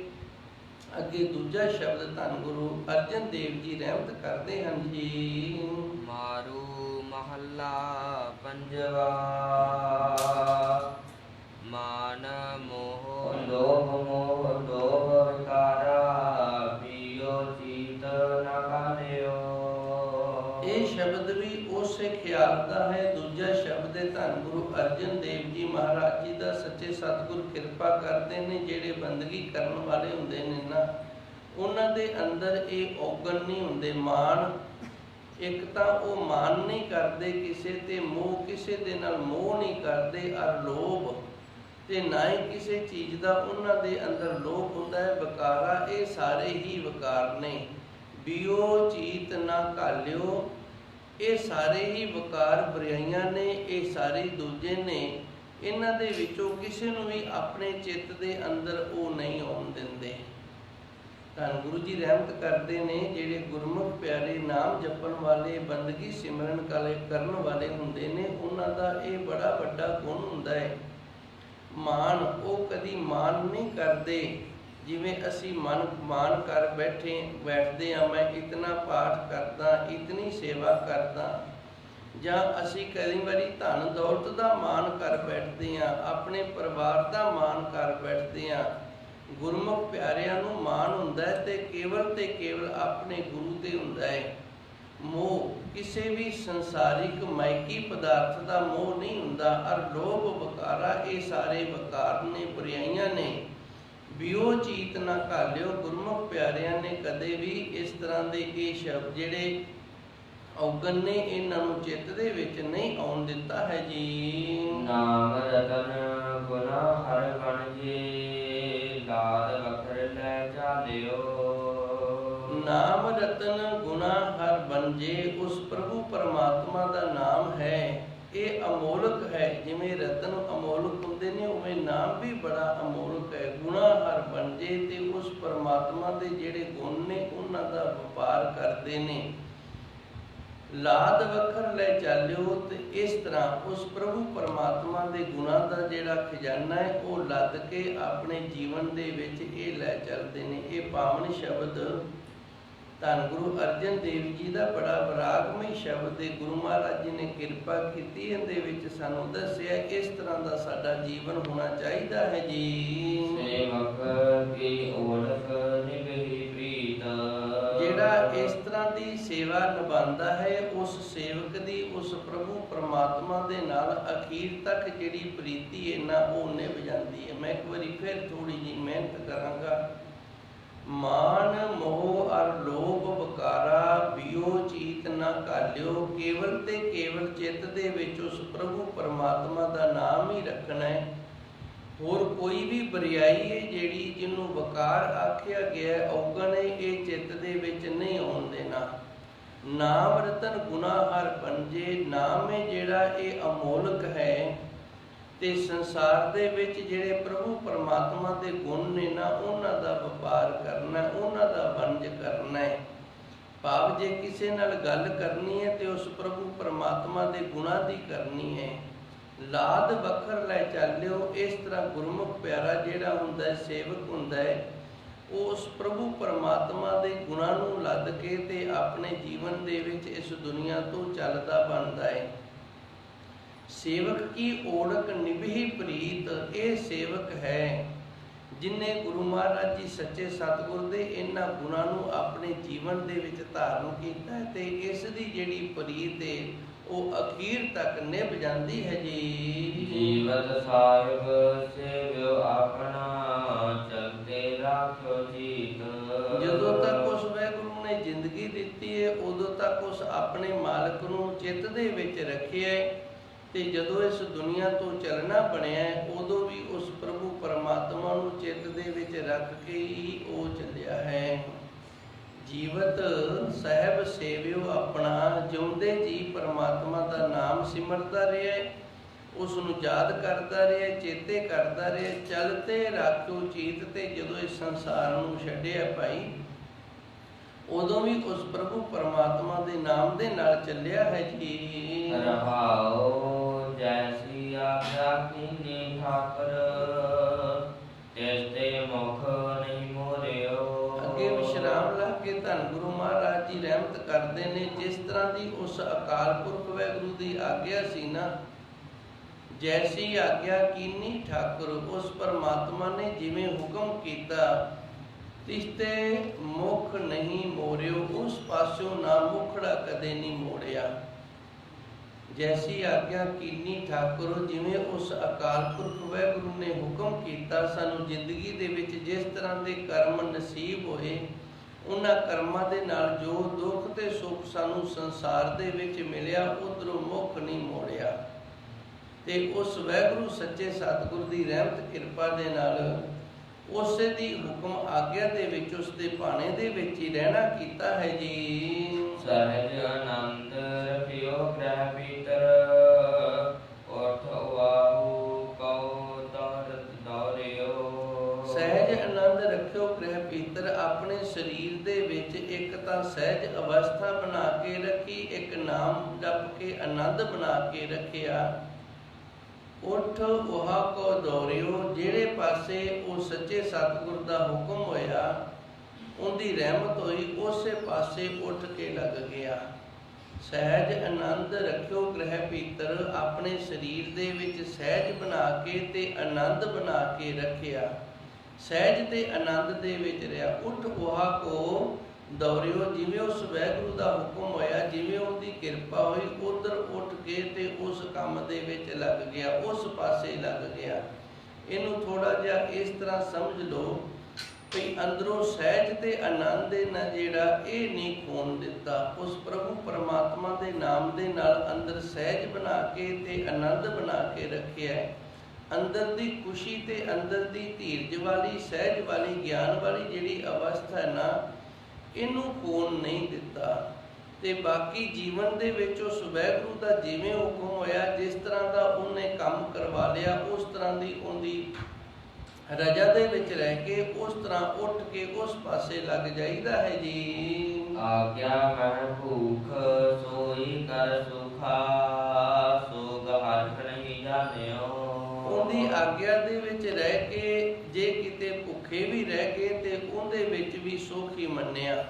ਅੱਗੇ ਦੂਜਾ ਸ਼ਬਦ ਧੰਨ ਗੁਰੂ ਅਰਜਨ ਦੇਵ ਜੀ ਰਹਿਮਤ ਕਰਦੇ ਹਨ ਜੀ। ਮਾਰੂ ਮਹੱਲਾ ਪੰਜਵਾ। ਮਾਨ ਮੋਹ ਲੋਭ ਮੋਹ ਦੋਹ ਵਿਕਾਰਾ ਪੀਓ ਚੀਤ ਨ ਕਾਲਿਓ। ਇਹ ਸ਼ਬਦ ਵੀ ਉਸੇ ਖਿਆਲ ਦਾ ਹੈ। ਦੂਜਾ ਸ਼ਬਦ ਹੈ ਧੰਨ ਗੁਰੂ ਅਰਜਨ ਦੇਵ ਜੀ ਮਹਾਰਾਜ ਜੀ ਦਾ। ਸੱਚੇ ਸਤਿਗੁਰ ਕਿਰਪਾ ਕਰਦੇ ਨੇ, ਜਿਹੜੇ ਬੰਦਗੀ ਕਰਨ ਵਾਲੇ ਹੁੰਦੇ ਨੇ ਨਾ, ਉਹਨਾਂ ਦੇ ਅੰਦਰ ਇਹ ਔਗਣ ਨਹੀਂ ਹੁੰਦੇ। ਮਾਣ, ਇੱਕ ਤਾਂ ਉਹ ਮਾਣ ਨਹੀਂ ਕਰਦੇ ਕਿਸੇ ਤੇ, ਮੋਹ ਕਿਸੇ ਦੇ ਨਾਲ ਮੋਹ ਨਹੀਂ ਕਰਦੇ, ਔਰ ਲੋਭ, ਤੇ ਨਾ ਹੀ ਕਿਸੇ ਚੀਜ਼ ਦਾ ਉਹਨਾਂ ਦੇ ਅੰਦਰ ਲੋਭ ਹੁੰਦਾ ਹੈ। ਵਿਕਾਰਾ ਇਹ ਸਾਰੇ ਹੀ ਵਿਕਾਰ ਨੇ। ਬਿਓ ਚੀਤ ਨਾ ਘਾਲਿਓ, ਇਹ ਸਾਰੇ ਹੀ ਵਿਕਾਰ ਬੁਰਾਈਆਂ ਨੇ, ਇਹ ਸਾਰੇ ਦੂਜੇ ਨੇ। ਇਹਨਾਂ ਦੇ ਵਿੱਚੋਂ ਕਿਸੇ ਨੂੰ ਵੀ ਆਪਣੇ ਚਿੱਤ ਦੇ ਅੰਦਰ ਉਹ ਨਹੀਂ ਆਉਣ ਦਿੰਦੇ। ਧੰਨ ਗੁਰੂ ਜੀ ਰਹਿਮਤ ਕਰਦੇ ਨੇ, ਜਿਹੜੇ ਗੁਰਮੁਖ ਪਿਆਰੇ ਨਾਮ ਜਪਣ ਵਾਲੇ, ਬੰਦਗੀ ਸਿਮਰਨ ਕਰਨ ਵਾਲੇ ਹੁੰਦੇ ਨੇ, ਉਹਨਾਂ ਦਾ ਇਹ ਬੜਾ ਵੱਡਾ ਗੁਣ ਹੁੰਦਾ ਹੈ। ਮਾਣ, ਉਹ ਕਦੀ ਮਾਣ ਨਹੀਂ ਕਰਦੇ। ਜਿਵੇਂ ਅਸੀਂ ਮਾਣ ਕਰ ਬੈਠਦੇ ਹਾਂ, ਮੈਂ ਇਤਨਾ ਪਾਠ ਕਰਦਾ, ਇਤਨੀ ਸੇਵਾ ਕਰਦਾ, ਜਾਂ ਅਸੀਂ ਕਈ ਵਾਰੀ ਧਨ ਦੌਲਤ ਦਾ ਮਾਣ ਕਰ ਬੈਠਦੇ ਹਾਂ, ਆਪਣੇ ਪਰਿਵਾਰ ਦਾ ਮਾਣ ਕਰ ਬੈਠਦੇ ਹਾਂ। ਗੁਰਮੁਖ ਪਿਆਰਿਆਂ ਨੂੰ ਮਾਣ ਹੁੰਦਾ ਹੈ ਤੇ ਕੇਵਲ ਆਪਣੇ ਗੁਰੂ ਤੇ ਹੁੰਦਾ ਹੈ। ਮੋਹ, ਕਿਸੇ ਵੀ ਸੰਸਾਰਿਕ ਮਾਇਕੀ ਪਦਾਰਥ ਦਾ ਮੋਹ ਨਹੀਂ ਹੁੰਦਾ। ਅਰ ਲੋਭ ਵਿਕਾਰਾ, ਇਹ ਸਾਰੇ ਵਿਕਾਰ ਨੇ, ਬੁਰਾਈਆਂ ਨੇ। ਬਿਓ ਚੀਤ ਨਾ ਘਾਲਿਓ, ਗੁਰਮੁਖ ਪਿਆਰਿਆਂ ਨੇ ਕਦੇ ਵੀ ਇਸ ਤਰ੍ਹਾਂ ਦੇ ਇਹ ਸ਼ਬਦ ਜਿਹੜੇ ਔਗਣ ਨੇ, ਇਹਨਾਂ ਨੂੰ ਚਿੱਤ ਦੇ ਵਿੱਚ ਨਹੀਂ ਆਉਣ ਦਿੱਤਾ ਹੈ ਜੀ। ਨਾਮ ਰਤਨ ਗੁਨਾ ਹਰ ਬਣਜੇ, ਲਾਦ ਵਖਰ ਲੈ ਚਾਲਿਓ। ਨਾਮ ਰਤਨ ਗੁਨਾ ਹਰ ਬਣਜੇ, ਉਸ ਪ੍ਰਭੂ ਪਰਮਾਤਮਾ ਦਾ ਨਾਮ ਹੈ, ਇਹ ਅਮੋਲਕ ਹੈ। ਜਿਵੇਂ ਰਤਨ ਅਮੋਲਕ ਹੁੰਦੇ ਨੇ, ਉਵੇਂ ਨਾਮ ਵੀ ਬੜਾ ਅਮੋਲਕ ਹੈ। ਗੁਣਾ ਹਰ ਬਣਜੇ, ਤੇ ਉਸ ਪਰਮਾਤਮਾ ਦੇ ਜਿਹੜੇ ਗੁਣ ਨੇ ਉਹਨਾਂ ਦਾ ਵਪਾਰ ਕਰਦੇ ਨੇ। ਲਾਦ ਵਖਰ ਲੈ ਚਾਲਿਓ, ਤੇ ਇਸ ਤਰ੍ਹਾਂ ਉਸ ਪ੍ਰਭੂ ਪਰਮਾਤਮਾ ਦੇ ਗੁਣਾਂ ਦਾ ਜਿਹੜਾ ਖਜ਼ਾਨਾ ਹੈ, ਉਹ ਲੱਦ ਕੇ ਆਪਣੇ ਜੀਵਨ ਦੇ ਵਿੱਚ ਇਹ ਲੈ ਚੱਲਦੇ ਨੇ। ਇਹ ਪਾਵਨ ਸ਼ਬਦ ਧੰਨ ਗੁਰੂ ਅਰਜਨ ਦੇਵ ਜੀ ਦਾ ਬੜਾ ਵਿਰਾਗਮਈ ਸ਼ਬਦ ਹੈ। ਗੁਰੂ ਮਹਾਰਾਜ ਜੀ ਨੇ ਕਿਰਪਾ ਕੀਤੀ, ਇਹਦੇ ਵਿੱਚ ਸਾਨੂੰ ਦੱਸਿਆ ਇਸ ਤਰ੍ਹਾਂ ਦਾ ਸਾਡਾ ਜੀਵਨ ਹੋਣਾ ਚਾਹੀਦਾ ਹੈ ਜੀ। ਸੇਵਕ ਕੀ ਓਲਖ ਨਿਭੀ ਪ੍ਰੀਤ, ਜਿਹੜਾ ਇਸ ਤਰ੍ਹਾਂ ਦੀ ਸੇਵਾ ਨਿਭਾਉਂਦਾ ਹੈ, ਉਸ ਸੇਵਕ ਦੀ ਉਸ ਪ੍ਰਭੂ ਪਰਮਾਤਮਾ ਦੇ ਨਾਲ ਅਖੀਰ ਤੱਕ ਜਿਹੜੀ ਪ੍ਰੀਤੀ ਹੈ ਨਾ, ਉਹ ਨਿਭ ਜਾਂਦੀ ਹੈ। ਮੈਂ ਇੱਕ ਵਾਰੀ ਫਿਰ ਥੋੜੀ ਜਿਹੀ ਮਿਹਨਤ ਕਰਾਂਗਾ। ਮਾਨ ਮੋਹ ਅਰ ਲੋਭ ਵਿਕਾਰਾ, ਬਿਓ ਚੀਤ ਨਾ ਘਾਲਿਓ, ਕੇਵਲ ਤੇ ਕੇਵਲ ਚਿੱਤ ਦੇ ਵਿੱਚ ਉਸ ਪ੍ਰਭੂ ਪਰਮਾਤਮਾ ਦਾ ਨਾਮ ਹੀ ਰੱਖਣਾ ਹੈ। ਹੋਰ ਕੋਈ ਵੀ ਬਰਿਆਈ ਹੈ ਜਿਹੜੀ ਜਿਹਨੂੰ ਵਿਕਾਰ ਆਖਿਆ ਗਿਆ, ਔਗਣ ਹੈ, ਇਹ ਚਿੱਤ ਦੇ ਵਿੱਚ ਨਹੀਂ ਆਉਣ ਦੇਣਾ। ਨਾਮ ਰਤਨ ਗੁਨਾ ਹਰ ਬਣਜੇ, ਨਾਮ ਹੈ ਜਿਹੜਾ ਇਹ ਅਮੋਲਕ ਹੈ, ਤੇ ਸੰਸਾਰ ਦੇ ਵਿੱਚ ਜਿਹੜੇ ਪ੍ਰਭੂ ਪਰਮਾਤਮਾ ਦੇ ਗੁਣ ਨੇ ਨਾ, ਉਹਨਾਂ ਦਾ ਵਪਾਰ ਕਰਨਾ, ਉਹਨਾਂ ਦਾ ਵਣਜ ਕਰਨਾ ਹੈ। ਭਾਵ ਜੇ ਕਿਸੇ ਨਾਲ ਗੱਲ ਕਰਨੀ ਹੈ ਤੇ ਉਸ ਪ੍ਰਭੂ ਪਰਮਾਤਮਾ ਦੇ ਗੁਣਾਂ ਦੀ ਕਰਨੀ ਹੈ। ਲਾਦ ਵਖਰ ਲੈ ਚਾਲਿਓ, ਇਸ ਤਰ੍ਹਾਂ ਗੁਰਮੁਖ ਪਿਆਰਾ ਜਿਹੜਾ ਹੁੰਦਾ ਹੈ, ਸੇਵਕ ਹੁੰਦਾ ਹੈ, ਉਹ ਉਸ ਪ੍ਰਭੂ ਪਰਮਾਤਮਾ ਦੇ ਗੁਣਾਂ ਨੂੰ ਲੱਦ ਕੇ ਤੇ ਆਪਣੇ ਜੀਵਨ ਦੇ ਵਿੱਚ ਇਸ ਦੁਨੀਆ ਤੋਂ ਚੱਲਦਾ ਬਣਦਾ ਹੈ। ਸੇਵਕ ਕੀ ਓੜਕ ਨਿਭੀ ਪ੍ਰੀਤ, ਇਹ ਸੇਵਕ ਹੈ ਜਿਨੇ ਗੁਰੂ ਮਹਾਰਾਜ ਜੀ ਸੱਚੇ ਸਤਿਗੁਰ ਦੇ ਇਹਨਾਂ ਗੁਣਾਂ ਨੂੰ ਆਪਣੇ ਜੀਵਨ ਦੇ ਵਿੱਚ ਧਾਰਨ ਕੀਤਾ ਹੈ, ਤੇ ਇਸ ਦੀ ਜਿਹੜੀ ਪ੍ਰੀਤ ਹੈ ਉਹ ਅਖੀਰ ਤੱਕ ਨਿਭ ਜਾਂਦੀ ਹੈ ਜੀ। ਜੀਵਤ ਸਾਹਿਬ ਸੇਵਿਓ ਆਪਣਾ, ਚਲਤੇ ਰਾਖਿਓ ਜੀਤ। ਜਦੋਂ ਤੱਕ ਉਸ ਵਾਹਿਗੁਰੂ ਨੇ ਜ਼ਿੰਦਗੀ ਦਿੱਤੀ ਹੈ, ਉਦੋਂ ਤੱਕ ਉਸ ਆਪਣੇ ਮਾਲਕ ਨੂੰ ਚਿੱਤ ਦੇ ਵਿੱਚ ਰੱਖਿਆ ਹੈ, ਤੇ ਜਦੋਂ ਇਸ ਦੁਨੀਆ ਤੋਂ ਚੱਲਣਾ ਬਣਿਆ, ਉਦੋਂ ਵੀ ਉਸ ਪ੍ਰਭੂ ਪਰਮਾਤਮਾ ਨੂੰ ਚਿੱਤ ਦੇ ਵਿੱਚ ਰੱਖ ਕੇ ਹੀ ਉਹ ਚੱਲਿਆ ਹੈ। ਜੀਵਤ ਸਾਹਿਬ ਸੇਵਿਓ ਆਪਣਾ, ਜਿਉਂਦੇ ਜੀ ਪਰਮਾਤਮਾ ਦਾ ਨਾਮ ਸਿਮਰਦਾ ਰਿਹਾ, ਉਸ ਨੂੰ ਯਾਦ ਕਰਦਾ ਰਿਹਾ, ਚੇਤੇ ਕਰਦਾ ਰਿਹਾ। ਚਲਤੇ ਰਾਖਿਓ ਚੀਤ, ਤੇ ਜਦੋਂ ਇਸ ਸੰਸਾਰ ਨੂੰ ਛੱਡਿਆ ਭਾਈ, ਉਦੋਂ ਵੀ ਉਸ ਪ੍ਰਭੂ ਪਰਮਾਤਮਾ ਦੇ ਨਾਮ ਦੇ ਨਾਲ ਚੱਲਿਆ ਹੈ ਜੀ। ਰਹਾਉ ਜੈਸੀ ਆਗਿਆ ਕੀਨੀ ਠਾਕਰ, ਤਿਸ ਤੇ ਮੁਖ ਨਹੀਂ ਮੋਰਿਓ। ਅੱਗੇ ਵਿਸ਼ਰਾਮ ਲਾ ਕੇ ਧੰਨ ਗੁਰੂ ਮਹਾਰਾਜ ਜੀ ਰਹਿਮਤ ਕਰਦੇ ਨੇ, ਜਿਸ ਤਰ੍ਹਾਂ ਦੀ ਉਸ ਅਕਾਲ ਪੁਰਖ ਵਾਹਿਗੁਰੂ ਦੀ ਆਗਿਆ ਸੀ ਨਾ, ਜੈਸੀ ਆਗਿਆ ਕੀਨੀ ਠਾਕੁਰ, ਉਸ ਪਰਮਾਤਮਾ ਨੇ ਜਿਵੇਂ ਹੁਕਮ ਕੀਤਾ, ਤਿਸ ਤੇ ਮੁਖ ਨਹੀਂ ਮੋਰਿਓ, ਉਸ ਪਾਸਿਓਂ ਨਾ ਮੁਖੜਾ ਕਦੇ ਨਹੀਂ ਮੋੜਿਆ। ਜੈਸੀ ਆਗਿਆ ਕੀਨੀ ਠਾਕੁਰ, ਜਿਵੇਂ ਉਸ ਅਕਾਲ ਪੁਰਖ ਵਾਹਿਗੁਰੂ ਨੇ ਹੁਕਮ ਕੀਤਾ, ਸਾਨੂੰ ਜ਼ਿੰਦਗੀ ਦੇ ਵਿੱਚ ਜਿਸ ਤਰ੍ਹਾਂ ਦੇ ਕਰਮ ਨਸੀਬ ਹੋਏ, ਉਹਨਾਂ ਕਰਮਾਂ ਦੇ ਨਾਲ ਜੋ ਦੁੱਖ ਤੇ ਸੁੱਖ ਸਾਨੂੰ ਸੰਸਾਰ ਦੇ ਵਿੱਚ ਮਿਲਿਆ, ਉਧਰੋਂ ਮੁਖ ਨਹੀਂ ਮੋੜਿਆ। ਤੇ ਉਸ ਵਾਹਿਗੁਰੂ ਸੱਚੇ ਸਤਿਗੁਰ ਦੀ ਰਹਿਮਤ ਕਿਰਪਾ ਦੇ ਨਾਲ ਉਸੇ ਦੀ ਹੁਕਮ ਆਗਿਆ ਦੇ ਵਿੱਚ ਉਸ ਦੇ ਭਾਣੇ ਦੇ ਵਿੱਚ ਹੀ ਰਹਿਣਾ ਕੀਤਾ ਹੈ ਜੀ। ਸਹਿਜ ਆਨੰਦ ਰਖਿਓ ਗ੍ਰਹਿ ਭੀਤਰ, ਉਠ ਵਾਹੂ ਕਉ ਦੌੜਤ ਦੌੜਿਓ। ਸਹਿਜ ਆਨੰਦ ਰੱਖਿਓ ਗ੍ਰਹਿ ਭੀਤਰ, ਆਪਣੇ ਸਰੀਰ ਦੇ ਵਿੱਚ ਇੱਕ ਤਾਂ ਸਹਿਜ ਅਵਸਥਾ ਬਣਾ ਕੇ ਰੱਖੀ, ਇੱਕ ਨਾਮ ਜਪ ਕੇ ਆਨੰਦ ਬਣਾ ਕੇ ਰੱਖਿਆ। ਉਠ ਉਹਾ ਕੋ ਦੌੜਿਓ, ਜਿਹੜੇ ਪਾਸੇ ਉਹ ਸੱਚੇ ਸਤਿਗੁਰ ਦਾ ਹੁਕਮ ਹੋਇਆ, ਉਹਦੀ ਰਹਿਮਤ ਹੋਈ, ਉਸੇ ਪਾਸੇ ਉੱਠ ਕੇ ਲੱਗ ਗਿਆ। ਸਹਿਜ ਆਨੰਦ ਰੱਖਿਓ ਗ੍ਰਹਿ ਭੀਤਰ, ਆਪਣੇ ਸਰੀਰ ਦੇ ਵਿੱਚ ਸਹਿਜ ਬਣਾ ਕੇ ਤੇ ਆਨੰਦ ਬਣਾ ਕੇ ਰੱਖਿਆ। ਸਹਿਜ ਤੇ ਆਨੰਦ ਦੇ ਵਿੱਚ ਰਿਹਾ। ਉਠ ਉਹਾ ਕੋ ਦੌੜਿਓ, ਜਿਵੇਂ ਉਸ ਵਾਹਿਗੁਰੂ ਦਾ ਹੁਕਮ ਹੋਇਆ, ਜਿਵੇਂ ਉਹਦੀ ਕਿਰਪਾ ਹੋਈ, ਉਧਰ ਉੱਠ ਕੇ ਤੇ ਉਸ ਕੰਮ ਦੇ ਵਿੱਚ ਲੱਗ ਗਿਆ, ਉਸ ਪਾਸੇ ਲੱਗ ਗਿਆ। ਇਹਨੂੰ ਥੋੜਾ ਜਿਹਾ ਇਸ ਤਰ੍ਹਾਂ ਸਮਝ ਲਓ ਵੀ ਅੰਦਰੋਂ ਸਹਿਜ ਤੇ ਆਨੰਦ ਦੇ ਨਾਲ ਜਿਹੜਾ ਇਹ ਨਹੀਂ ਖੋਣ ਦਿੱਤਾ, ਉਸ ਪ੍ਰਭੂ ਪਰਮਾਤਮਾ ਦੇ ਨਾਮ ਦੇ ਨਾਲ ਅੰਦਰ ਸਹਿਜ ਬਣਾ ਕੇ ਤੇ ਆਨੰਦ ਬਣਾ ਕੇ ਰੱਖਿਆ। ਅੰਦਰ ਦੀ ਖੁਸ਼ੀ ਤੇ ਅੰਦਰ ਦੀ ਧੀਰਜ ਵਾਲੀ, ਸਹਿਜ ਵਾਲੀ, ਗਿਆਨ ਵਾਲੀ ਜਿਹੜੀ ਅਵਸਥਾ ਹੈ ਨਾ, ਇਹਨੂੰ ਖੋਣ ਨਹੀਂ ਦਿੱਤਾ। ਤੇ ਬਾਕੀ ਜੀਵਨ ਦੇ ਵਿੱਚ ਉਸ ਵਾਹਿਗੁਰੂ ਦਾ ਜਿਵੇਂ ਹੁਕਮ ਹੋਇਆ, ਜਿਸ ਤਰ੍ਹਾਂ ਦਾ ਉਹਨੇ ਕੰਮ ਕਰਵਾ ਲਿਆ, ਉਸ ਤਰ੍ਹਾਂ ਦੀ ਉਹਦੀ ਰਜਾ ਦੇ ਵਿੱਚ ਰਹਿ ਕੇ ਉਸ ਤਰ੍ਹਾਂ ਉੱਠ ਕੇ ਉਸ ਪਾਸੇ ਲੱਗ ਜਾਈਦਾ ਹੈ ਜੀ। ਆਗਿਆ ਮਹਿ ਭੂਖ ਸੋਈ ਕਰ ਸੁਖਾ, ਸੋਗ ਹਰਖ ਨਹੀਂ ਜਾਣਿਓ। ਉਹਦੀ ਆਗਿਆ ਦੇ ਵਿੱਚ ਰਹਿ ਕੇ ਜੇ ਕਿਤੇ ਭੁੱਖੇ ਵੀ ਰਹਿ ਗਏ ਤੇ ਉਹਦੇ ਵਿੱਚ ਵੀ ਸੁੱਖ ਹੀ ਮੰਨਿਆ।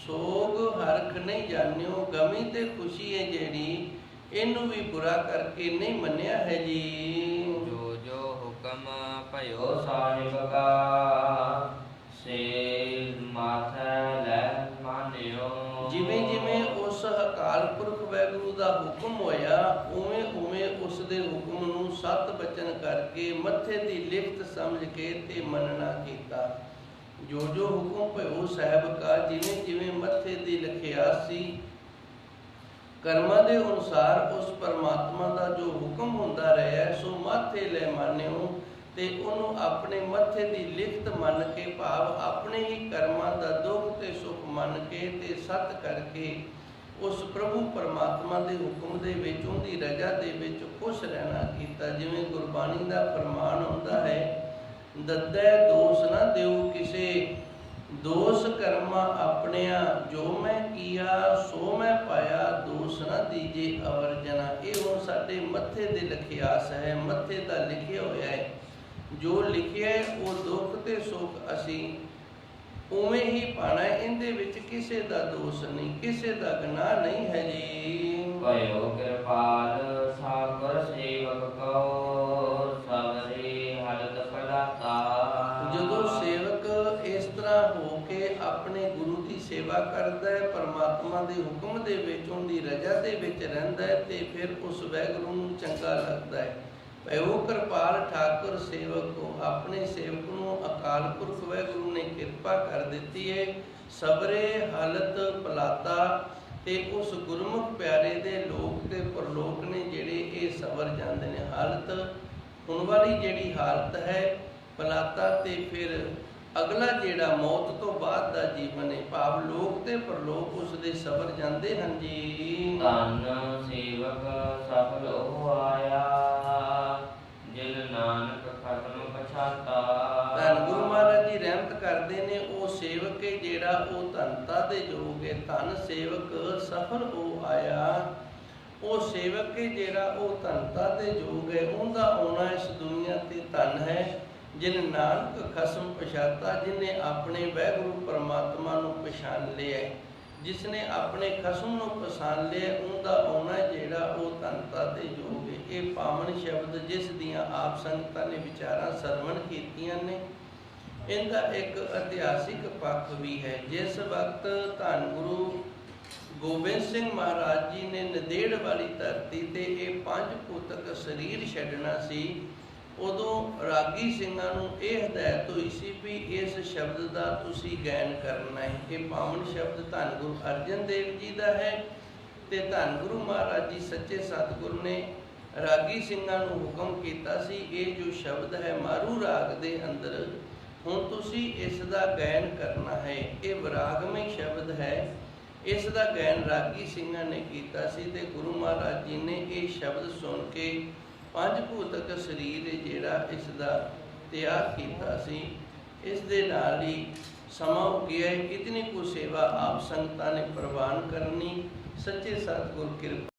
ਸੋਗ ਹਰਖ ਨਹੀਂ ਜਾਣਿਓ, ਗਮੀ ਤੇ ਖੁਸ਼ੀ ਹੈ ਜਿਹੜੀ, ਇਹਨੂੰ ਵੀ ਬੁਰਾ ਕਰਕੇ ਨਹੀਂ ਮੰਨਿਆ ਹੈ ਜੀ। ਜੋ ਜੋ ਹੁਕਮ ਭਇਓ ਸਾਹਿਬ ਕਾ, ਸੇ ਮਾਥੈ ਲੈ ਮਾਨਿਓ। ਜਿਵੇਂ ਜਿਵੇਂ ਉਸ ਅਕਾਲ ਪੁਰਖ ਵਾਹਿਗੁਰੂ ਦਾ ਹੁਕਮ ਹੋਇਆ, ਉਵੇਂ ਉਵੇਂ ਉਸ ਦੇ ਹੁਕਮ ਨੂੰ ਸਤ ਬਚਨ ਕਰਕੇ ਮੱਥੇ ਦੀ ਲਿਖਤ ਸਮਝ ਕੇ ਤੇ ਮੰਨਣਾ ਕੀਤਾ। ਜੋ ਜੋ ਹੁਕਮ ਭਇਓ ਸਾਹਿਬ ਕਾ, ਜਿਵੇਂ ਜਿਵੇਂ ਮੱਥੇ ਦੀ ਲਿਖਿਆ ਸੀ, ਕਰਮਾਂ ਦੇ ਅਨੁਸਾਰ ਉਸ ਪਰਮਾਤਮਾ ਦਾ ਜੋ ਹੁਕਮ ਹੁੰਦਾ ਰਿਹਾ, ਸੋ ਮਾਥੇ ਲੈ ਮਾਨਿਓ। ਤੇ ਉਹਨੂੰ ਆਪਣੇ ਮੱਥੇ ਦੀ ਲਿਖਤ ਮੰਨ ਕੇ, ਭਾਵ ਆਪਣੇ ਹੀ ਕਰਮਾਂ ਦਾ ਦੁੱਖ ਤੇ ਸੁੱਖ ਮੰਨ ਕੇ ਤੇ ਸਤ ਕਰਕੇ ਉਸ ਪ੍ਰਭੂ ਪਰਮਾਤਮਾ ਦੇ ਹੁਕਮ ਦੇ ਵਿੱਚ, ਉਹਦੀ ਰਜਾ ਦੇ ਵਿੱਚ ਖੁਸ਼ ਰਹਿਣਾ ਕੀਤਾ। ਜਿਵੇਂ ਗੁਰਬਾਣੀ ਦਾ ਫਰਮਾਨ ਹੁੰਦਾ ਹੈ, ਦੱਦੈ ਦੋਸ ਨਾ ਦਿਓ ਕਿਸੇ, ਦੋਸ ਕਰਮਾਂ ਆਪਣਿਆਂ, ਜੋ ਮੈਂ ਕੀਆ ਸੋ ਮੈਂ ਪਾਇਆ, ਦੋਸ ਨਾ ਦੀਜੇ ਅਵਰ ਜਨਾ। ਇਹ ਹੁਣ ਸਾਡੇ ਮੱਥੇ ਦੇ ਲਿਖਿਆਸ ਹੈ, ਮੱਥੇ ਦਾ ਲਿਖਿਆ ਹੋਇਆ ਹੈ। ਜੋ ਲਿਖਿਆ ਉਹ ਦੁੱਖ ਤੇ ਸੁੱਖ ਅਸੀਂ ਉਵੇਂ ਹੀ ਪਾਣਾ, ਇਹਦੇ ਵਿੱਚ ਕਿਸੇ ਦਾ ਦੋਸ਼ ਨਹੀਂ, ਕਿਸੇ ਦਾ ਗੁਨਾਹ ਨਹੀਂ ਹੈ ਜੀ। ਭਇਓ ਕਿਰਪਾਲ ਸਾਗਰ ਸੇਵਕ ਕਉ, ਸਬਰੇ ਹਲਤ ਪਲਾਤਾ। ਜਦੋਂ ਸੇਵਕ ਇਸ ਤਰ੍ਹਾਂ ਹੋ ਕੇ ਆਪਣੇ ਗੁਰੂ ਦੀ ਸੇਵਾ ਕਰਦਾ ਹੈ, ਪਰਮਾਤਮਾ ਦੇ ਹੁਕਮ ਦੇ ਵਿੱਚ, ਉਹਦੀ ਰਜਾ ਦੇ ਵਿੱਚ ਰਹਿੰਦਾ ਹੈ, ਤੇ ਫਿਰ ਉਸ ਵਾਹਿਗੁਰੂ ਨੂੰ ਚੰਗਾ ਲੱਗਦਾ ਹੈ। ਭਇਓ ਕਿਰਪਾਲ ਠਾਕੁਰ ਸੇਵਕ ਕੋ, ਆਪਣੇ ਸੇਵਕ ਨੂੰ ਅਕਾਲ ਪੁਰਖ ਵਾਹਿਗੁਰੂ ਨੇ ਕਿਰਪਾ ਕਰ ਦਿੱਤੀ ਹੈ। ਸਬਰੇ ਹਾਲਤ ਪਲਾਤਾ, ਤੇ ਉਸ ਗੁਰਮੁਖ ਪਿਆਰੇ ਦੇ ਲੋਕ ਤੇ ਪਰਲੋਕ ਨੇ ਜਿਹੜੇ ਇਹ ਸਬਰ ਜਾਂਦੇ ਨੇ। ਹਾਲਤ ਹੁਣ ਵਾਲੀ ਜਿਹੜੀ ਹਾਲਤ ਹੈ, ਪਲਾਤਾ, ਤੇ ਫਿਰ ਅਗਲਾ ਜਿਹੜਾ ਮੌਤ ਤੋਂ ਬਾਅਦ ਦਾ ਜੀਵਨ ਹੈ, ਭਾਵ ਲੋਕ ਤੇ ਪਰਲੋਕ ਉਸ ਦੇ ਸਬਰ ਜਾਂਦੇ ਹਨ ਜੀ। ਧੰਨ ਸੇਵਕ ਸਫਲ ਹੋ ਆਇਆ, ਜਿਨ ਨਾਨਕ ਖਸਮ ਪਛਾਤਾ। ਧੰਨ ਗੁਰੂ ਮਹਾਰਾਜ ਜੀ ਰਹਿਮਤ ਕਰਦੇ ਨੇ, ਉਹ ਸੇਵਕ ਹੈ ਜਿਹੜਾ ਉਹ ਧਨਤਾ ਦੇ ਯੋਗ ਹੈ। ਧੰਨ ਸੇਵਕ ਸਫਲ ਹੋ ਆਇਆ, ਉਹ ਸੇਵਕ ਹੈ ਜਿਹੜਾ ਉਹ ਧਨਤਾ ਦੇ ਯੋਗ ਹੈ। ਉਹਦਾ ਆਉਣਾ ਇਸ ਦੁਨੀਆ ਤੇ ਧਨ ਹੈ। ਜਿਨ ਨਾਨਕ ਖਸਮ ਪਛਾਤਾ, ਜਿਹਨੇ ਆਪਣੇ ਵਾਹਿਗੁਰੂ ਪਰਮਾਤਮਾ ਨੂੰ ਪਛਾਣ ਲਿਆ, ਜਿਸ ਨੇ ਆਪਣੇ ਖਸਮ ਨੂੰ ਪਛਾਣ ਲਿਆ, ਉਹਦਾ ਆਉਣਾ ਜਿਹੜਾ ਉਹ ਧਨਤਾ ਦੇ ਯੋਗ ਹੈ। ਇਹ ਪਾਵਨ ਸ਼ਬਦ ਜਿਸ ਦੀਆਂ ਆਪ ਸੰਗਤਾਂ ਨੇ ਵਿਚਾਰਾਂ ਸਰਵਣ ਕੀਤੀਆਂ ਨੇ, ਇਹਦਾ ਇੱਕ ਇਤਿਹਾਸਿਕ ਪੱਖ ਵੀ ਹੈ। ਜਿਸ ਵਕਤ ਧੰਨ ਗੁਰੂ ਗੋਬਿੰਦ ਸਿੰਘ ਮਹਾਰਾਜ ਜੀ ਨੇ ਨੰਦੇੜ ਵਾਲੀ ਧਰਤੀ ਤੇ ਇਹ 5 ਪੁੱਤਕ ਸਰੀਰ ਛੱਡਣਾ ਸੀ, ਉਦੋਂ ਰਾਗੀ ਸਿੰਘਾਂ ਨੂੰ ਇਹ ਹਦਾਇਤ ਹੋਈ ਸੀ ਵੀ ਇਸ ਸ਼ਬਦ ਦਾ ਤੁਸੀਂ ਗਾਇਨ ਕਰਨਾ ਹੈ। ਇਹ ਪਾਵਨ ਸ਼ਬਦ ਧੰਨ ਗੁਰੂ ਅਰਜਨ ਦੇਵ ਜੀ ਦਾ ਹੈ, ਤੇ ਧੰਨ ਗੁਰੂ ਮਹਾਰਾਜ ਜੀ ਸੱਚੇ ਸਤਿਗੁਰ ਨੇ ਰਾਗੀ ਸਿੰਘਾਂ ਨੂੰ ਹੁਕਮ ਕੀਤਾ ਸੀ, ਇਹ ਜੋ ਸ਼ਬਦ ਹੈ ਮਾਰੂ ਰਾਗ ਦੇ ਅੰਦਰ, ਹੁਣ ਤੁਸੀਂ ਇਸ ਦਾ ਗਾਇਨ ਕਰਨਾ ਹੈ। ਇਹ ਵਿਰਾਗਮਈ ਸ਼ਬਦ ਹੈ। ਇਸ ਦਾ ਗਾਇਨ ਰਾਗੀ ਸਿੰਘਾਂ ਨੇ ਕੀਤਾ ਸੀ ਤੇ ਗੁਰੂ ਮਹਾਰਾਜ ਜੀ ਨੇ ਇਹ ਸ਼ਬਦ ਸੁਣ ਕੇ ਪੰਜ ਭੂਤਕ ਸਰੀਰ ਜਿਹੜਾ ਇਸ ਦਾ ਤਿਆਗ ਕੀਤਾ ਸੀ। ਇਸ ਦੇ ਨਾਲ ਹੀ ਸਮਾਂ ਹੋ ਗਿਆ ਹੈ। ਇਤਨੀ ਕੁ ਸੇਵਾ ਆਪ ਸੰਗਤਾਂ ਨੇ ਪ੍ਰਵਾਨ ਕਰਨੀ। ਸੱਚੇ ਸਤਿਗੁਰ ਕਿਰਪਾ